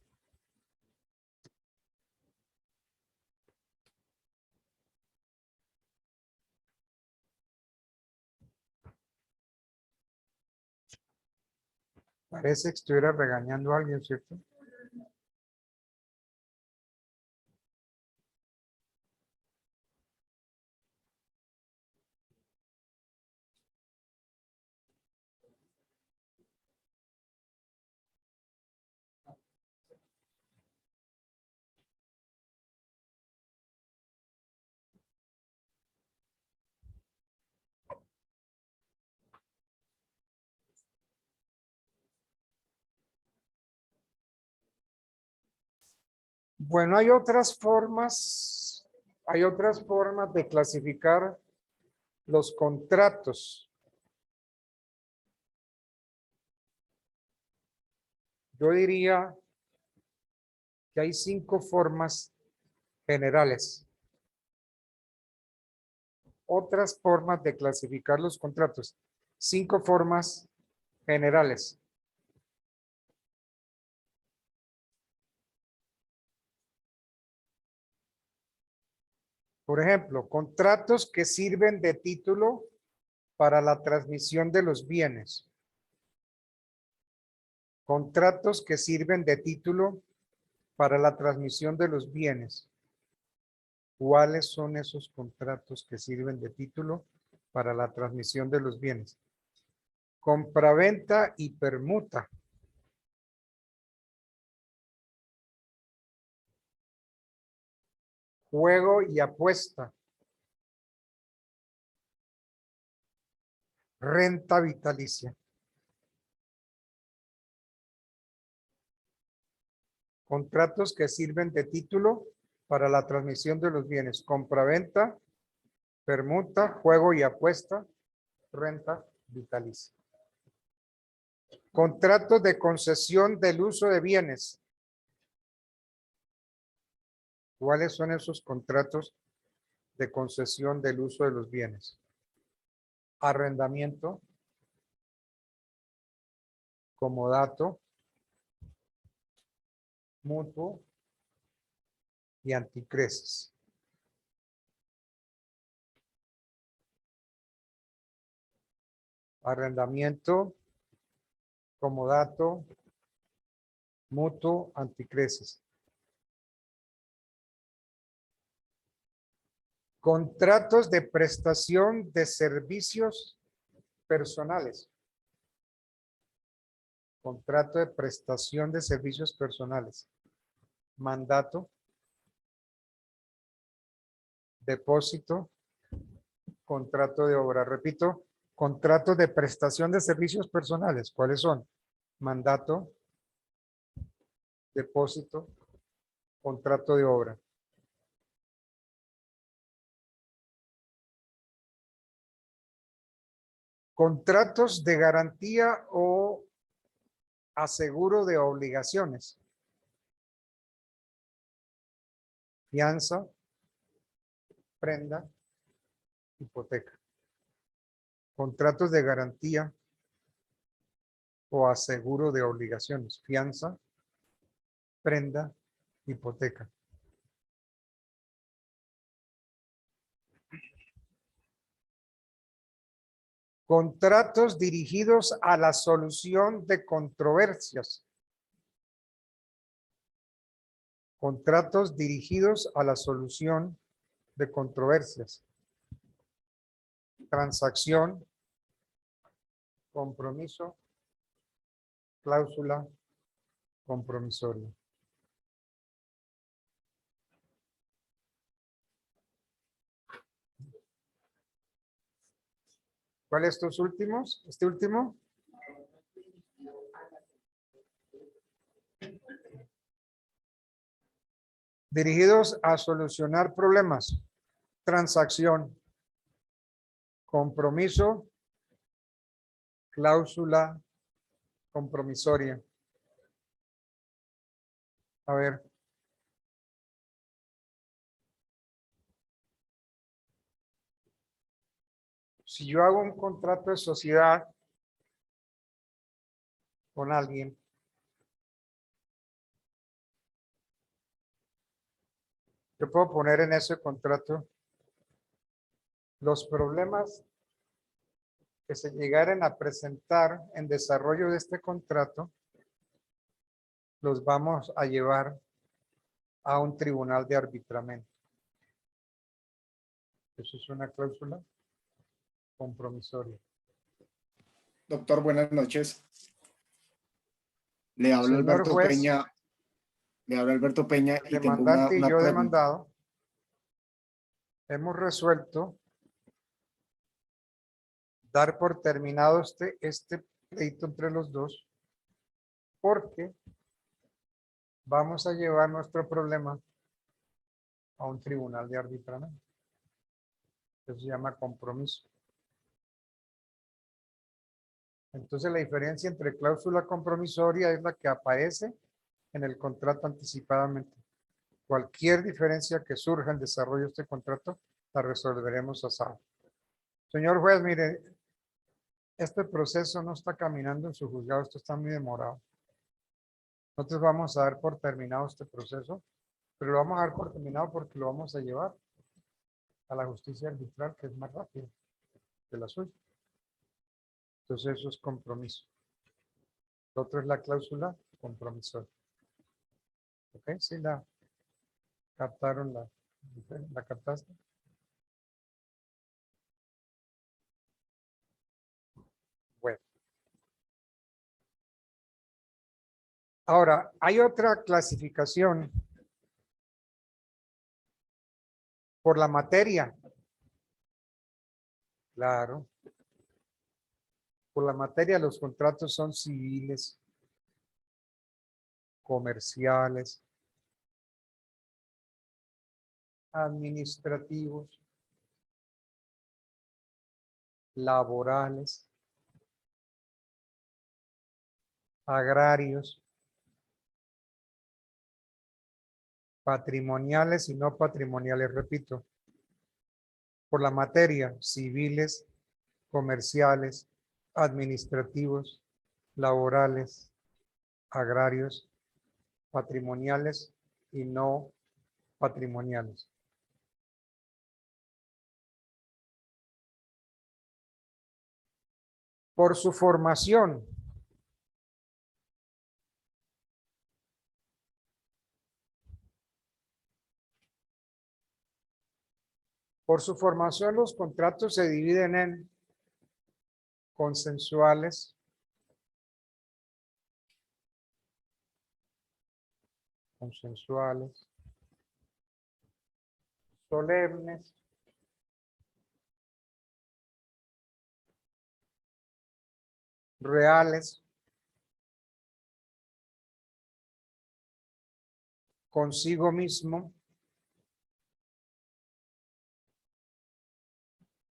Parece que estuviera regañando a alguien, ¿cierto? Bueno, hay otras formas de clasificar los contratos. Yo diría que hay 5 formas generales. Otras formas de clasificar los contratos. 5 formas generales. Por ejemplo, contratos que sirven de título para la transmisión de los bienes. Contratos que sirven de título para la transmisión de los bienes. ¿Cuáles son esos contratos que sirven de título para la transmisión de los bienes? Compraventa y permuta. juego y apuesta, renta vitalicia, contratos que sirven de título para la transmisión de los bienes, compraventa, permuta, juego y apuesta, renta vitalicia. Contratos de concesión del uso de bienes. ¿Cuáles son esos contratos de concesión del uso de los bienes? Arrendamiento, comodato, mutuo y anticresis. Arrendamiento, comodato, mutuo, anticresis. Contratos de prestación de servicios personales. Contrato de prestación de servicios personales. Mandato. Depósito. Contrato de obra. Repito, contratos de prestación de servicios personales. ¿Cuáles son? Mandato. Depósito. Contrato de obra. Contratos de garantía o aseguro de obligaciones. Fianza, prenda, hipoteca. Contratos de garantía o aseguro de obligaciones. Fianza, prenda, hipoteca. Contratos dirigidos a la solución de controversias. Contratos dirigidos a la solución de controversias. Transacción, compromiso, cláusula compromisoria. ¿Cuál es estos últimos? ¿Este último? Dirigidos a solucionar problemas. Transacción. Compromiso. Cláusula compromisoria. A ver. Si yo hago un contrato de sociedad con alguien, yo puedo poner en ese contrato los problemas que se llegaren a presentar en desarrollo de este contrato, los vamos a llevar a un tribunal de arbitramiento. Eso es una cláusula compromisoria. Doctor, buenas noches. Le habla Señor Alberto juez, Peña. Le habla Alberto Peña y tengo demandante y una yo pregunta. demandado hemos resuelto dar por terminado este pleito entre los dos, porque vamos a llevar nuestro problema a un tribunal de arbitramiento. Eso se llama compromiso. Entonces la diferencia entre cláusula compromisoria es la que aparece en el contrato anticipadamente. Cualquier diferencia que surja en desarrollo de este contrato la resolveremos a salvo. Señor juez, mire, este proceso no está caminando en su juzgado, esto está muy demorado. Nosotros vamos a dar por terminado este proceso, pero lo vamos a dar por terminado porque lo vamos a llevar a la justicia arbitral, que es más rápido que la suya. Entonces eso es compromiso. Lo otro es la cláusula compromisoria. ¿Ok? Sí, la captaron, la captaste. Bueno. Ahora, hay otra clasificación Por la materia. Claro. Por la materia los contratos son civiles, comerciales, administrativos, laborales, agrarios, patrimoniales y no patrimoniales, repito. Por la materia, civiles, comerciales, administrativos, laborales, agrarios, patrimoniales y no patrimoniales. Por su formación. Por su formación, los contratos se dividen en consensuales, solemnes, reales, consigo mismo,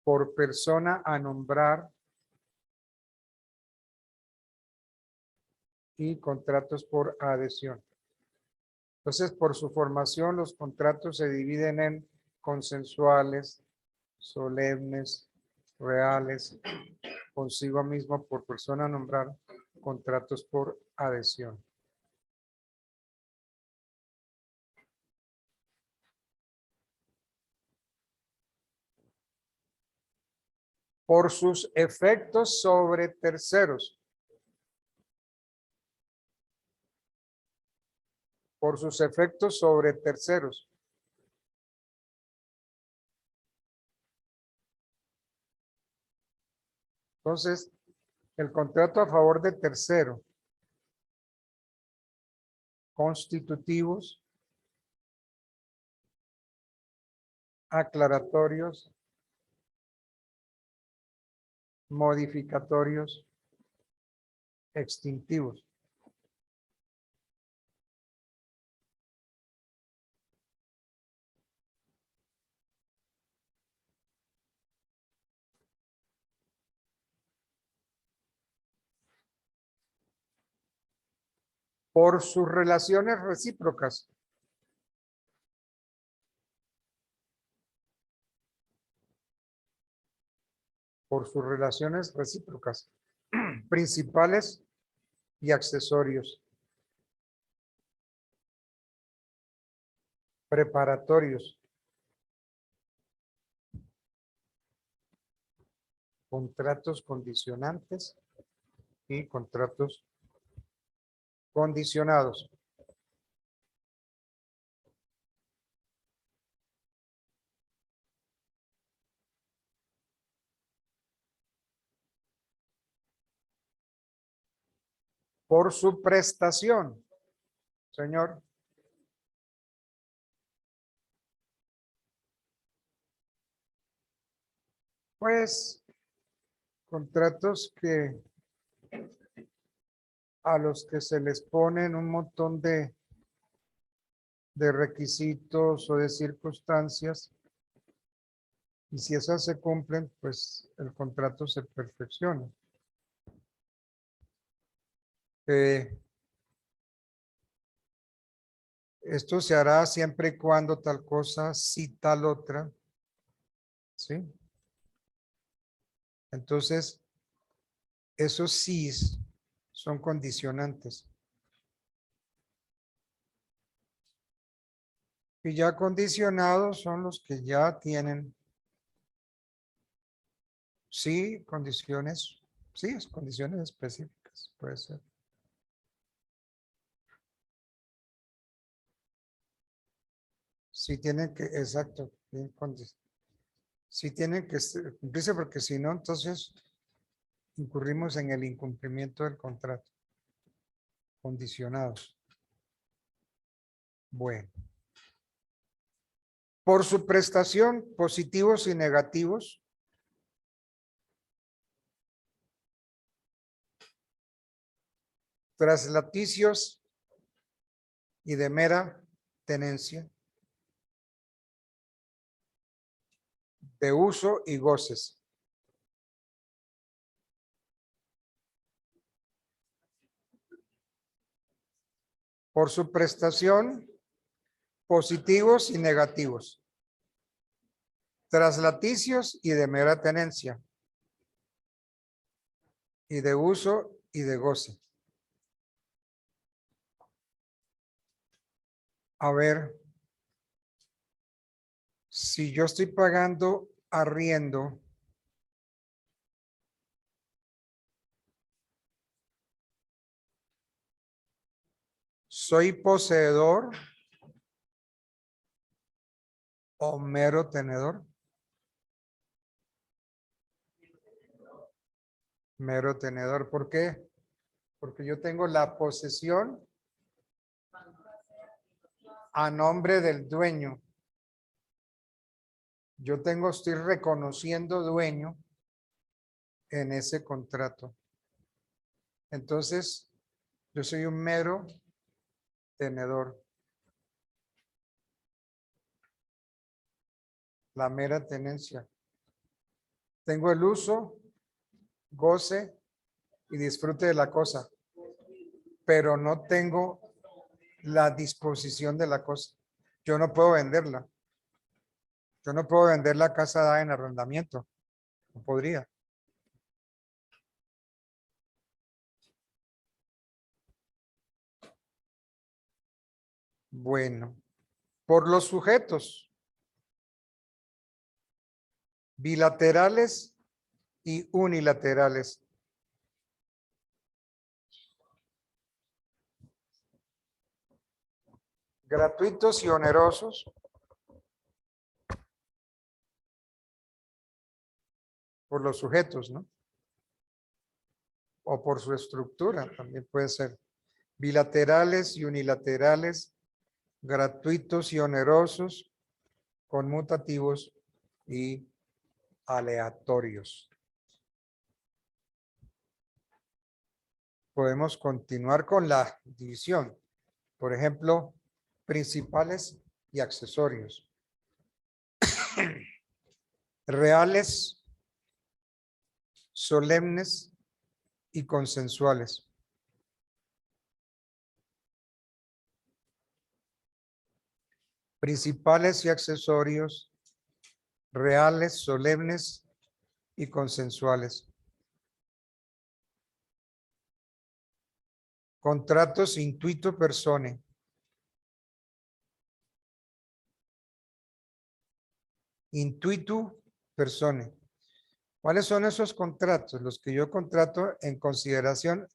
por persona a nombrar y contratos por adhesión. Entonces, por su formación, los contratos se dividen en consensuales, solemnes, reales, consigo mismo por persona a nombrar, contratos por adhesión. Por sus efectos sobre terceros. Por sus efectos sobre terceros. Entonces, el contrato a favor de tercero. Constitutivos. Aclaratorios. Modificatorios. Extintivos. Por sus relaciones recíprocas. Por sus relaciones recíprocas. Principales y accesorios. Preparatorios. Contratos condicionantes y contratos condicionados. Por su prestación, señor. Pues, contratos que a los que se les ponen un montón de requisitos o de circunstancias, y si esas se cumplen, pues el contrato se perfecciona. Esto se hará siempre y cuando tal cosa sí tal otra, ¿sí? Entonces, esos sí son condicionantes. Y ya condicionados son los que ya tienen, sí, condiciones, sí, condiciones específicas, puede ser. Sí tienen que, exacto, sí tienen que cumplirse porque si no, entonces incurrimos en el incumplimiento del contrato. Condicionados. Bueno. Por su prestación, positivos y negativos. Traslaticios y de mera tenencia. De uso y goces. Por su prestación, positivos y negativos. Traslaticios y de mera tenencia. Y de uso y de goce. A ver, si yo estoy pagando arriendo, ¿soy poseedor o mero tenedor? Mero tenedor. ¿Por qué? Porque yo tengo la posesión a nombre del dueño. Yo estoy reconociendo dueño en ese contrato. Entonces, yo soy un mero tenedor. La mera tenencia. Tengo el uso, goce y disfrute de la cosa, pero no tengo la disposición de la cosa. Yo no puedo venderla. Yo no puedo vender la casa dada en arrendamiento. No podría. Bueno, por los sujetos bilaterales y unilaterales. Gratuitos y onerosos. Por los sujetos, ¿no? O por su estructura, también puede ser. Bilaterales y unilaterales, gratuitos y onerosos, conmutativos y aleatorios. Podemos continuar con la división. Por ejemplo, principales y accesorios. Reales, solemnes y consensuales. Principales y accesorios, reales, solemnes y consensuales. Contratos intuito persone. Intuito persone. ¿Cuáles son esos contratos? Los que yo contrato en consideración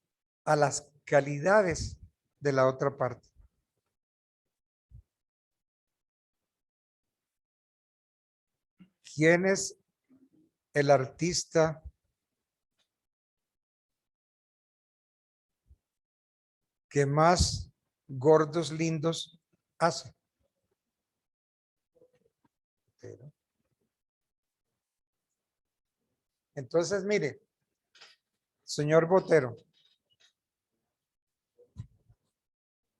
a las calidades de la otra parte. ¿Quién es el artista que más gordos lindos hace? Entonces, mire, señor Botero,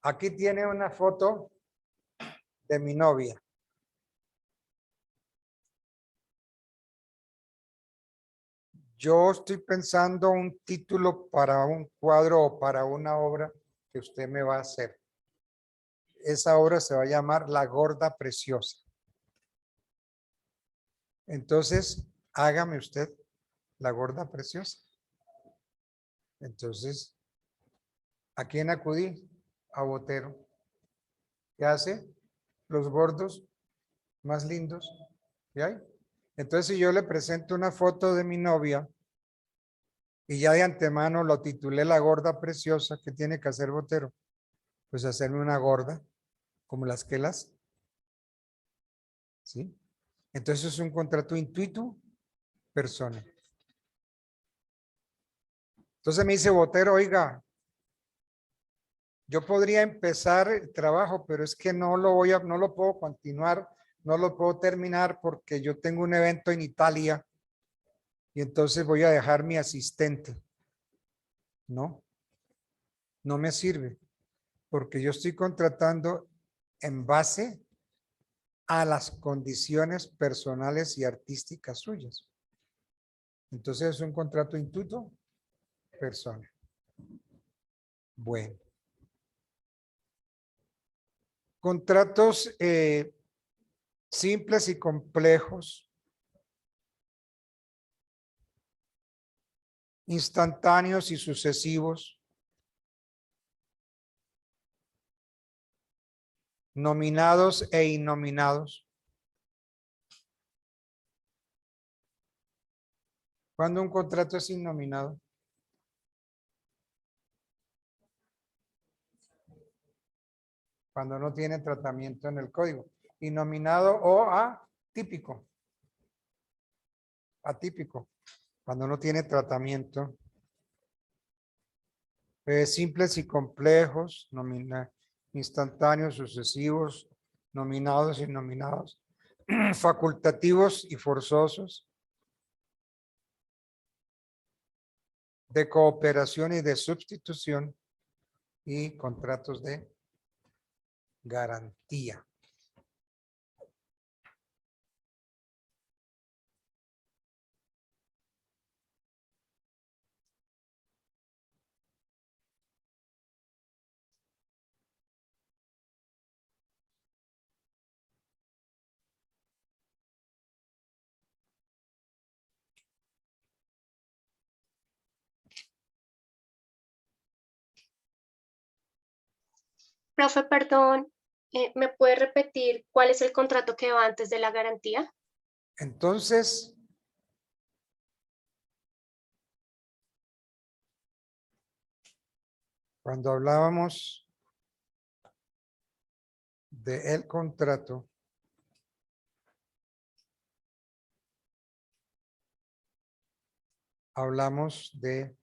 aquí tiene una foto de mi novia. Yo estoy pensando un título para un cuadro o para una obra que usted me va a hacer. Esa obra se va a llamar La Gorda Preciosa. Entonces, hágame usted La Gorda Preciosa. Entonces, ¿a quién acudí? A Botero. ¿Qué hace? Los gordos más lindos que hay. Entonces, si yo le presento una foto de mi novia y ya de antemano lo titulé La Gorda Preciosa, ¿qué tiene que hacer Botero? Pues hacerme una gorda, como las que las. ¿Sí? Entonces es un contrato intuito persona. Entonces me dice Botero, oiga, yo podría empezar el trabajo, pero es que no lo puedo continuar no lo puedo terminar porque yo tengo un evento en Italia y entonces voy a dejar mi asistente. No, no me sirve porque yo estoy contratando en base a las condiciones personales y artísticas suyas. Entonces es un contrato intuito persona. Bueno. Contratos simples y complejos, instantáneos y sucesivos, nominados e innominados. ¿Cuándo un contrato es innominado? Cuando no tiene tratamiento en el código. Innominado o atípico. Atípico. Cuando no tiene tratamiento. Simples y complejos, instantáneos, sucesivos, nominados y nominados, facultativos y forzosos, de cooperación y de sustitución y contratos de garantía. Profe, perdón, ¿me puede repetir cuál es el contrato que va antes de la garantía? Entonces, cuando hablábamos de el contrato, hablamos de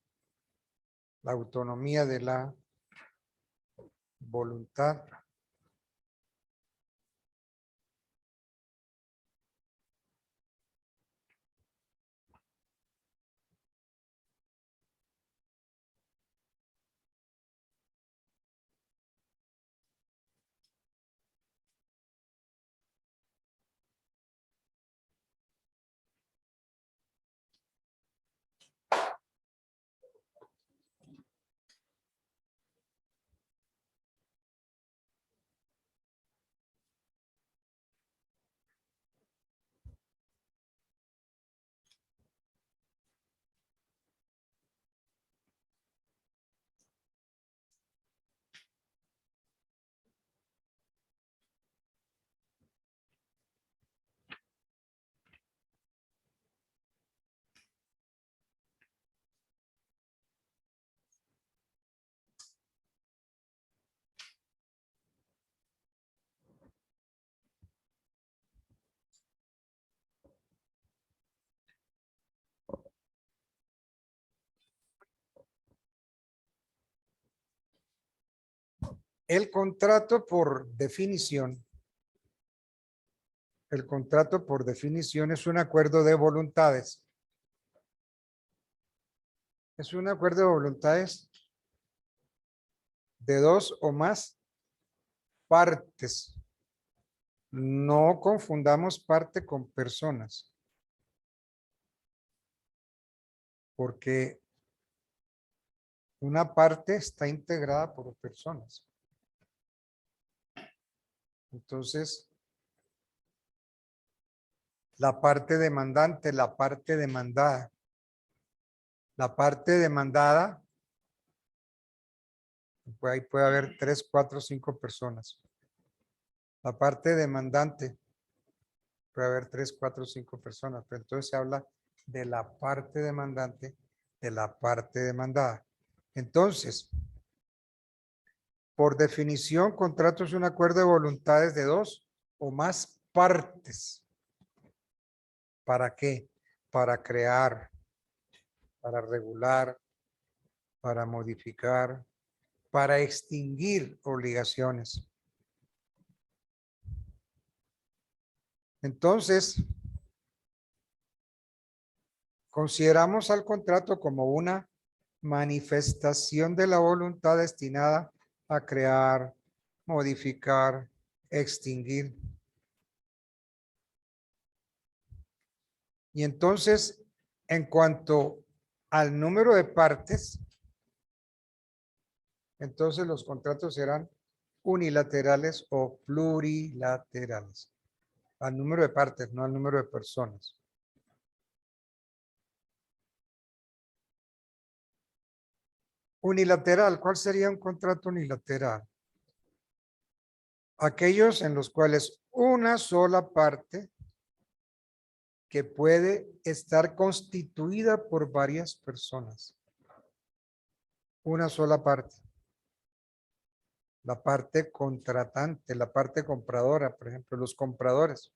la autonomía de la voluntad el contrato por definición. El contrato por definición es un acuerdo de voluntades. Es un acuerdo de voluntades de dos o más partes. No confundamos parte con personas. Porque una parte está integrada por personas. Entonces, la parte demandante, la parte demandada. La parte demandada, pues ahí puede haber 3, 4, 5 personas. La parte demandante, puede haber 3, 4, 5 personas. Pero entonces se habla de la parte demandante, de la parte demandada. Entonces, por definición, contrato es un acuerdo de voluntades de dos o más partes. ¿Para qué? Para crear, para regular, para modificar, para extinguir obligaciones. Entonces, consideramos al contrato como una manifestación de la voluntad destinada a crear, modificar, extinguir. Y entonces, en cuanto al número de partes, entonces los contratos serán unilaterales o plurilaterales. Al número de partes, no al número de personas. Unilateral, ¿cuál sería un contrato unilateral? Aquellos en los cuales una sola parte que puede estar constituida por varias personas. Una sola parte. La parte contratante, la parte compradora, por ejemplo, los compradores.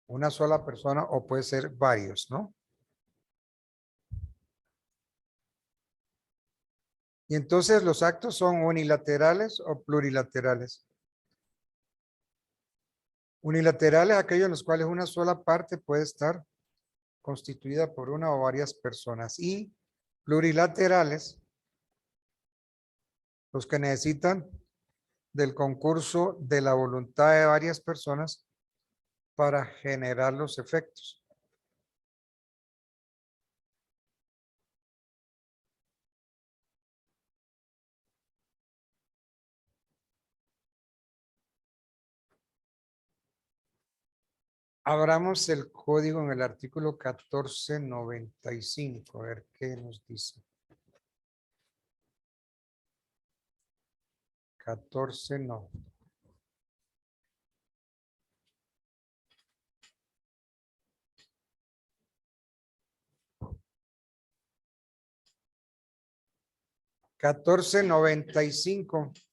Una sola persona o puede ser varios, ¿no? Y entonces los actos son unilaterales o plurilaterales. Unilaterales, aquellos en los cuales una sola parte puede estar constituida por una o varias personas. Y plurilaterales, los que necesitan del concurso de la voluntad de varias personas para generar los efectos. Abramos el código en el artículo 1495, a ver qué nos dice. 14 no. $14.95.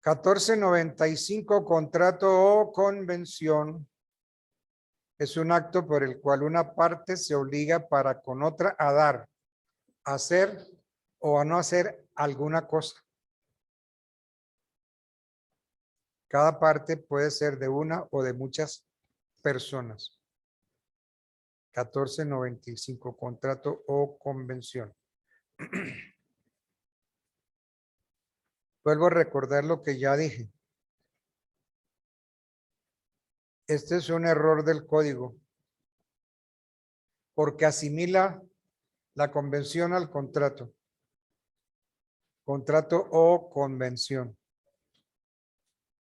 $14.95, contrato o convención. Es un acto por el cual una parte se obliga para con otra a dar, a hacer o a no hacer alguna cosa. Cada parte puede ser de una o de muchas personas. 14.95, contrato o convención. Vuelvo a recordar lo que ya dije. Este es un error del código porque asimila la convención al contrato. Contrato o convención.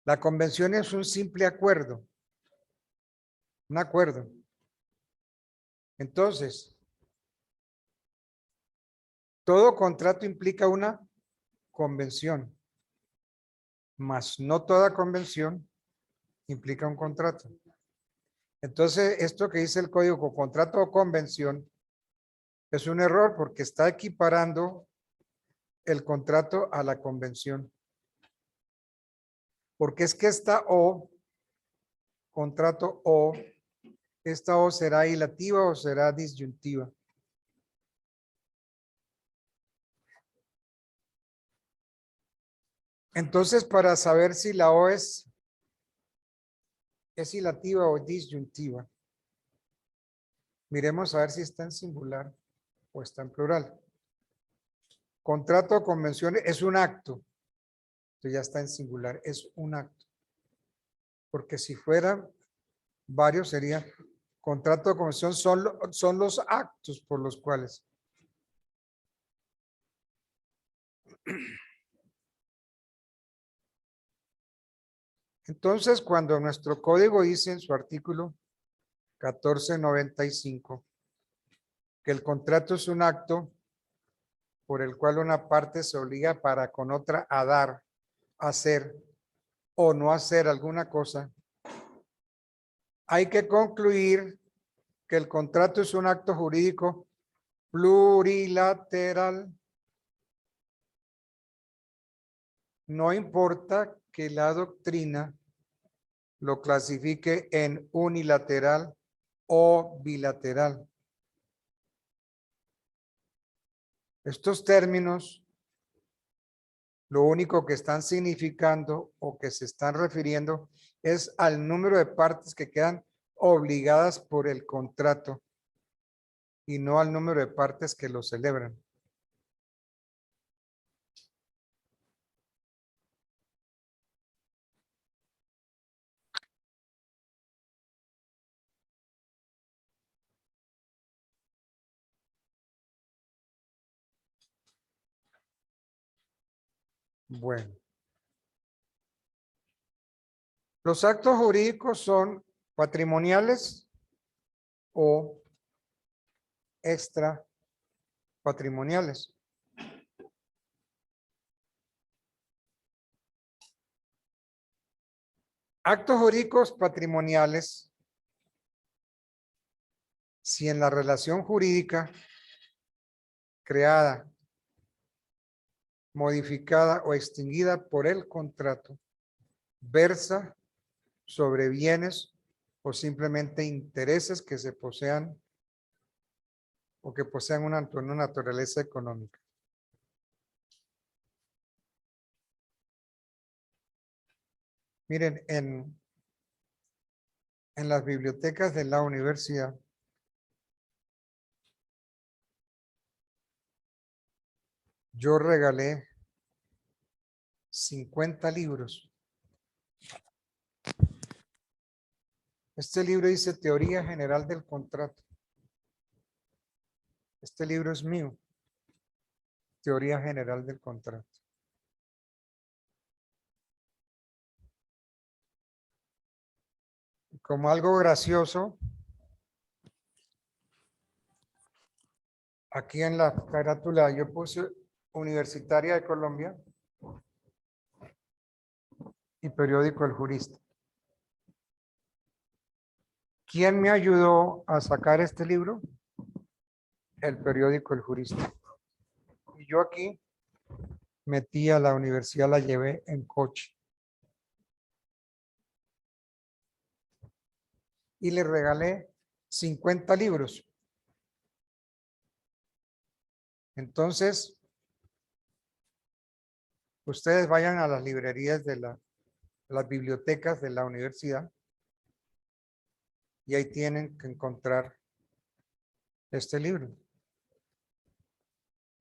La convención es un simple acuerdo. Un acuerdo. Entonces, todo contrato implica una convención, mas no toda convención implica un contrato. Entonces, esto que dice el código, contrato o convención, es un error porque está equiparando el contrato a la convención. Porque es que esta O, contrato O, esta O será ilativa o será disyuntiva. Entonces, para saber si la O es ilativa o disyuntiva, miremos a ver si está en singular o está en plural. Contrato o convención es un acto. Entonces ya está en singular, es un acto. Porque si fuera varios sería contrato o convención son los actos por los cuales. Entonces, cuando nuestro código dice en su artículo 1495 que el contrato es un acto por el cual una parte se obliga para con otra a dar, hacer o no hacer alguna cosa, hay que concluir que el contrato es un acto jurídico plurilateral. no importa que la doctrina lo clasifique en unilateral o bilateral. Estos términos lo único que están significando o que se están refiriendo es al número de partes que quedan obligadas por el contrato y no al número de partes que lo celebran. Bueno. Los actos jurídicos son patrimoniales o extra patrimoniales. Actos jurídicos patrimoniales, si en la relación jurídica creada, modificada o extinguida por el contrato, versa sobre bienes o simplemente intereses que se posean o que posean una naturaleza económica. Miren, en las bibliotecas de la universidad yo regalé 50 libros. Este libro dice Teoría General del Contrato. Este libro es mío. Teoría General del Contrato. Como algo gracioso, aquí en la carátula yo puse Universitaria de Colombia y periódico El Jurista. ¿Quién me ayudó a sacar este libro? El periódico El Jurista. Y yo aquí metí a la universidad, la llevé en coche. Y le regalé 50 libros. Entonces, ustedes vayan a las librerías de las bibliotecas de la universidad y ahí tienen que encontrar este libro.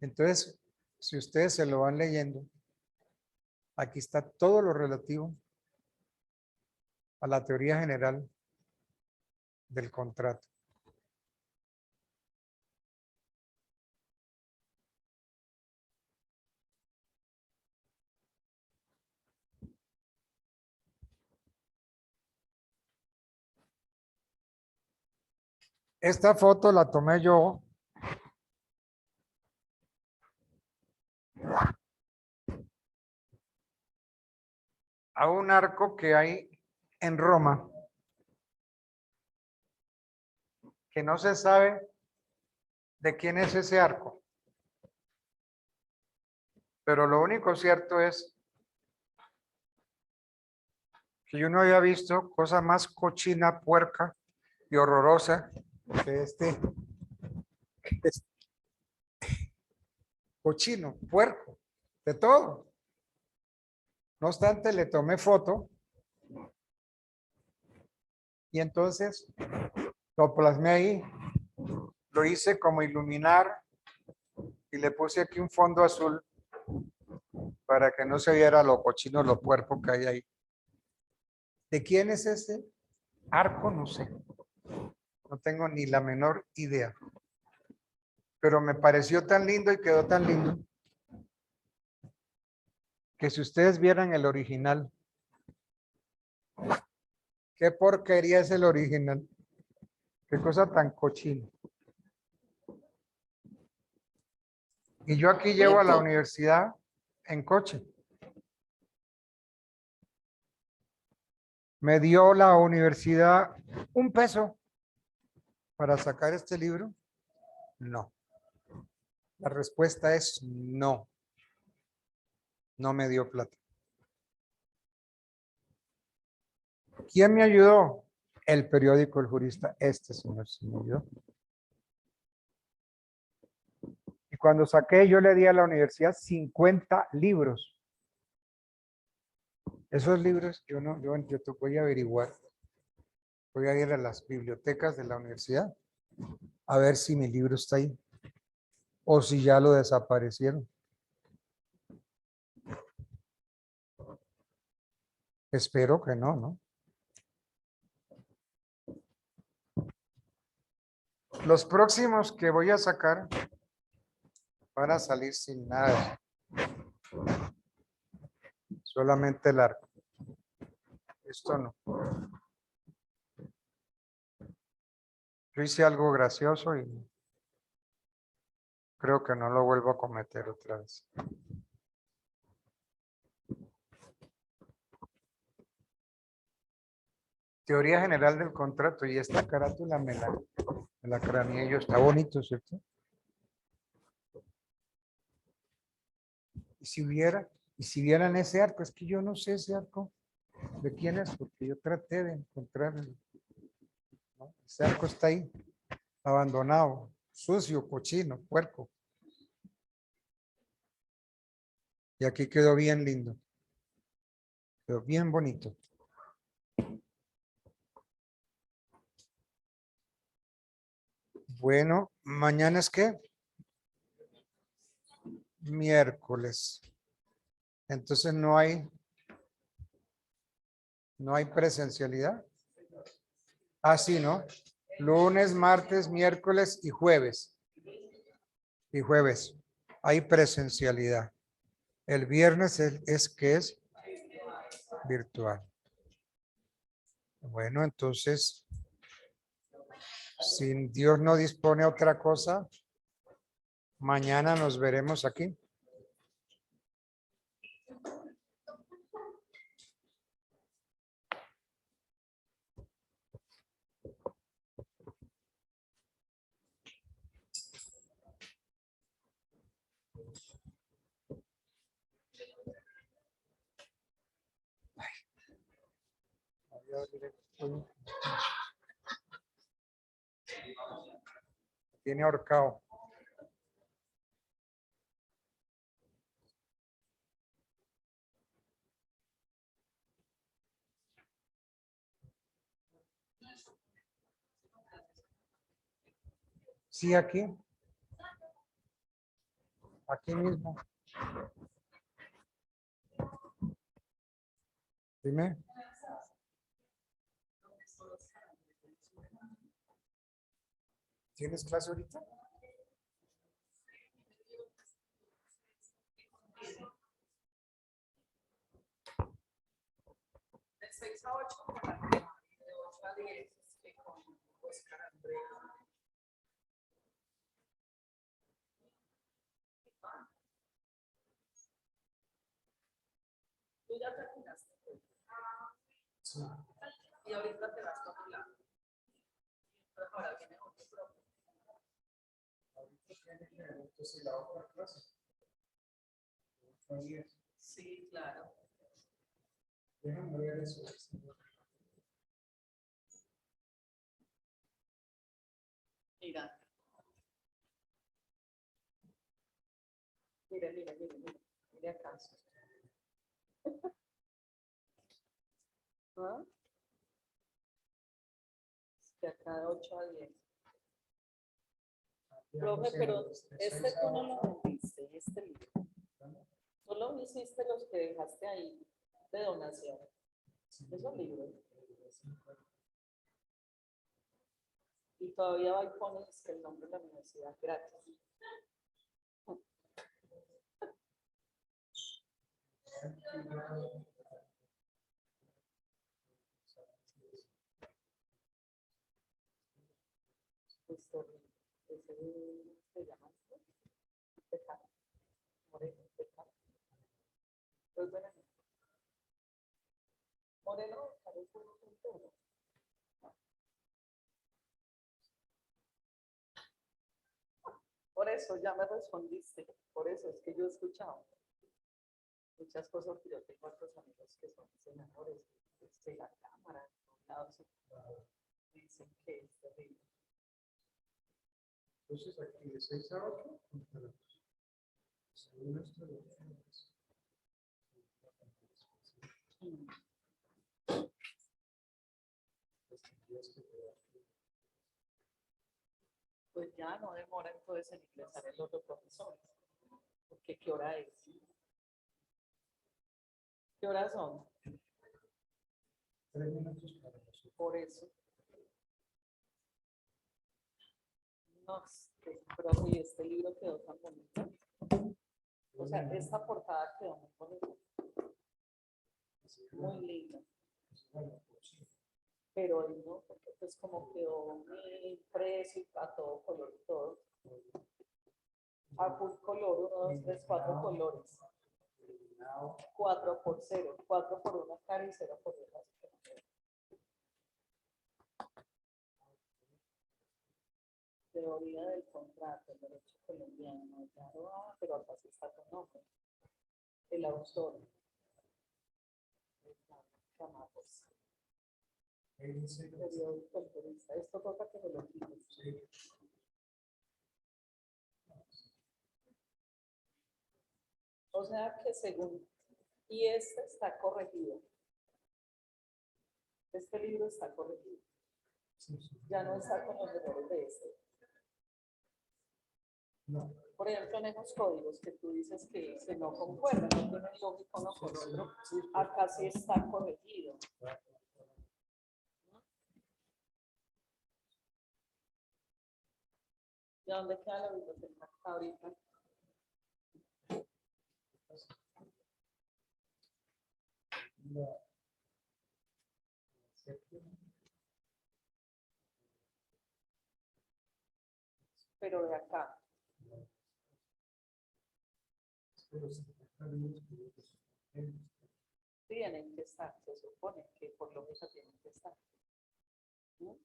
Entonces, si ustedes se lo van leyendo, aquí está todo lo relativo a la teoría general del contrato. Esta foto la tomé yo a un arco que hay en Roma, que no se sabe de quién es ese arco. Pero lo único cierto es que yo no había visto cosa más cochina, puerca y horrorosa que este cochino, puerco, de todo. No obstante, le tomé foto y entonces lo plasmé ahí, lo hice como iluminar y le puse aquí un fondo azul para que no se viera lo cochino, lo puerco que hay ahí. ¿De quién es este arco? No sé. No tengo ni la menor idea. Pero me pareció tan lindo y quedó tan lindo que si ustedes vieran el original, qué porquería es el original. Qué cosa tan cochina. Y yo aquí llevo a la universidad en coche. ¿Me dio la universidad un peso para sacar este libro? No. La respuesta es no. No me dio plata. ¿Quién me ayudó? El periódico El Jurista. Este señor sí me ayudó. Y cuando saqué, yo le di a la universidad 50 libros. Esos libros, yo te voy a averiguar. Voy a ir a las bibliotecas de la universidad a ver si mi libro está ahí o si ya lo desaparecieron. Espero que no, ¿no? Los próximos que voy a sacar van a salir sin nada. Solamente el arco. Esto no. Yo hice algo gracioso y creo que no lo vuelvo a cometer otra vez. Teoría general del contrato. Y esta carátula me la craneé yo. Está bonito, ¿cierto? Y si vieran ese arco, es que yo no sé ese arco de quién es, porque yo traté de encontrar ¿no? Ese arco está ahí, abandonado, sucio, cochino, puerco. Y aquí quedó bien lindo. Quedó bien bonito. Bueno, mañana es ¿qué? Miércoles. Entonces no hay presencialidad. Ah, sí, ¿no? Lunes, martes, miércoles y jueves. Y jueves. Hay presencialidad. El viernes es virtual. Bueno, entonces, si Dios no dispone otra cosa, mañana nos veremos aquí. Tiene ahorcado. Sí, aquí. Aquí mismo. Dime. ¿Tienes clase ahorita? De 6 a 8 con la prima, y de 8 a 10 con Oscar Andrea. Tú ya terminaste. Sí. Y ahorita te vas con tu lado. Pero ahora viene otro profe. Entonces la otra clase. Sí, claro. Déjame ver eso. Mira. Mira, mira, mira, mira. Mira acá. ¿Ah? De acá de 8 a 10. Profe, pero este tú no lo vendiste, este libro. Solo hiciste los que dejaste ahí de donación. Esos libros. Y todavía va y pones el nombre de la universidad gratis. Se llama esto. Pecado. Moreno, pecado. Pues bueno. Moreno, parece un punto. Por eso ya me respondiste. Por eso es que yo he escuchado muchas cosas que yo tengo otros amigos que son senadores. desde la cámara, en todos lados dicen que es terrible. Entonces aquí de 6 a 8, según esto, Mm. Pues ya no demora entonces en ingresar el otro profesor. Porque ¿qué hora es? ¿Qué horas son? 3 minutos para nosotros. Por eso. No sé, pero y este libro quedó tan bonito. O sea, esta portada quedó muy bonita. Muy linda. Pero hoy no, porque pues como quedó muy impreso y a todo color y todo. A full color, 1, 2, 3, 4 colores. 4 por 0, 4 por una cara y 0 por otra. Teoría del contrato, el derecho colombiano, claro, pero acá sí está tu nombre. El autor. Campos. Periódico El Turista. Esto toca que me lo quites. O sea que según, y este está corregido. Este libro está corregido. Ya no está con los errores de este. Por ejemplo, en esos códigos que tú dices que no concuerdan, no tienen lógica uno con otro, acá sí está corregido. ¿De dónde queda la biblioteca ahorita? Pero de acá. Tienen que estar, se supone que por lógica tienen que estar. ¿No?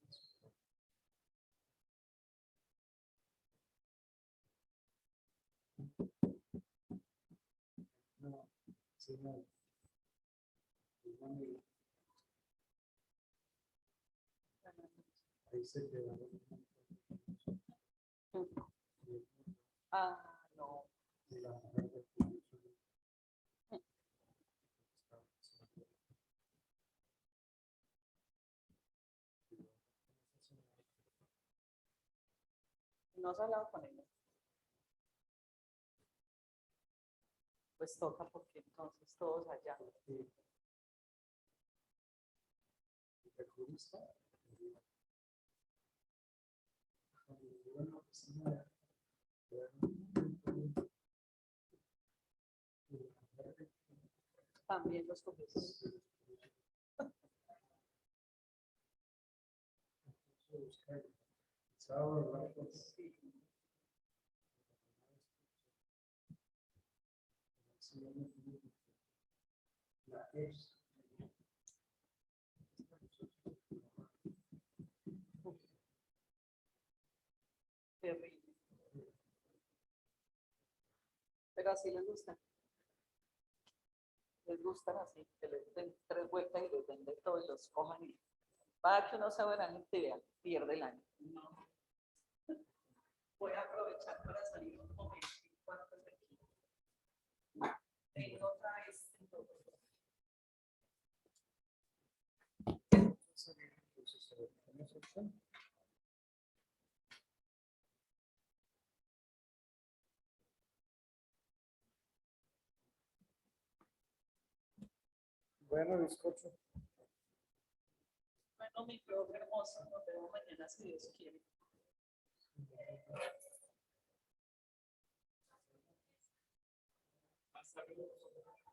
Ah, no. No has hablado con ella. Pues toca porque entonces todos allá. También los profesores. Sí. Terrible. Pero así les gusta. Les gustan así, que les den 3 vueltas y les den de todo y los cojan y para que uno se buena gente y vea, pierde el año. No. Voy a aprovechar para salir un momento antes de aquí. Tengo otra vez. Bueno, bizcocho. Bueno, mi flor hermosa, nos vemos mañana si Dios quiere. Hasta luego.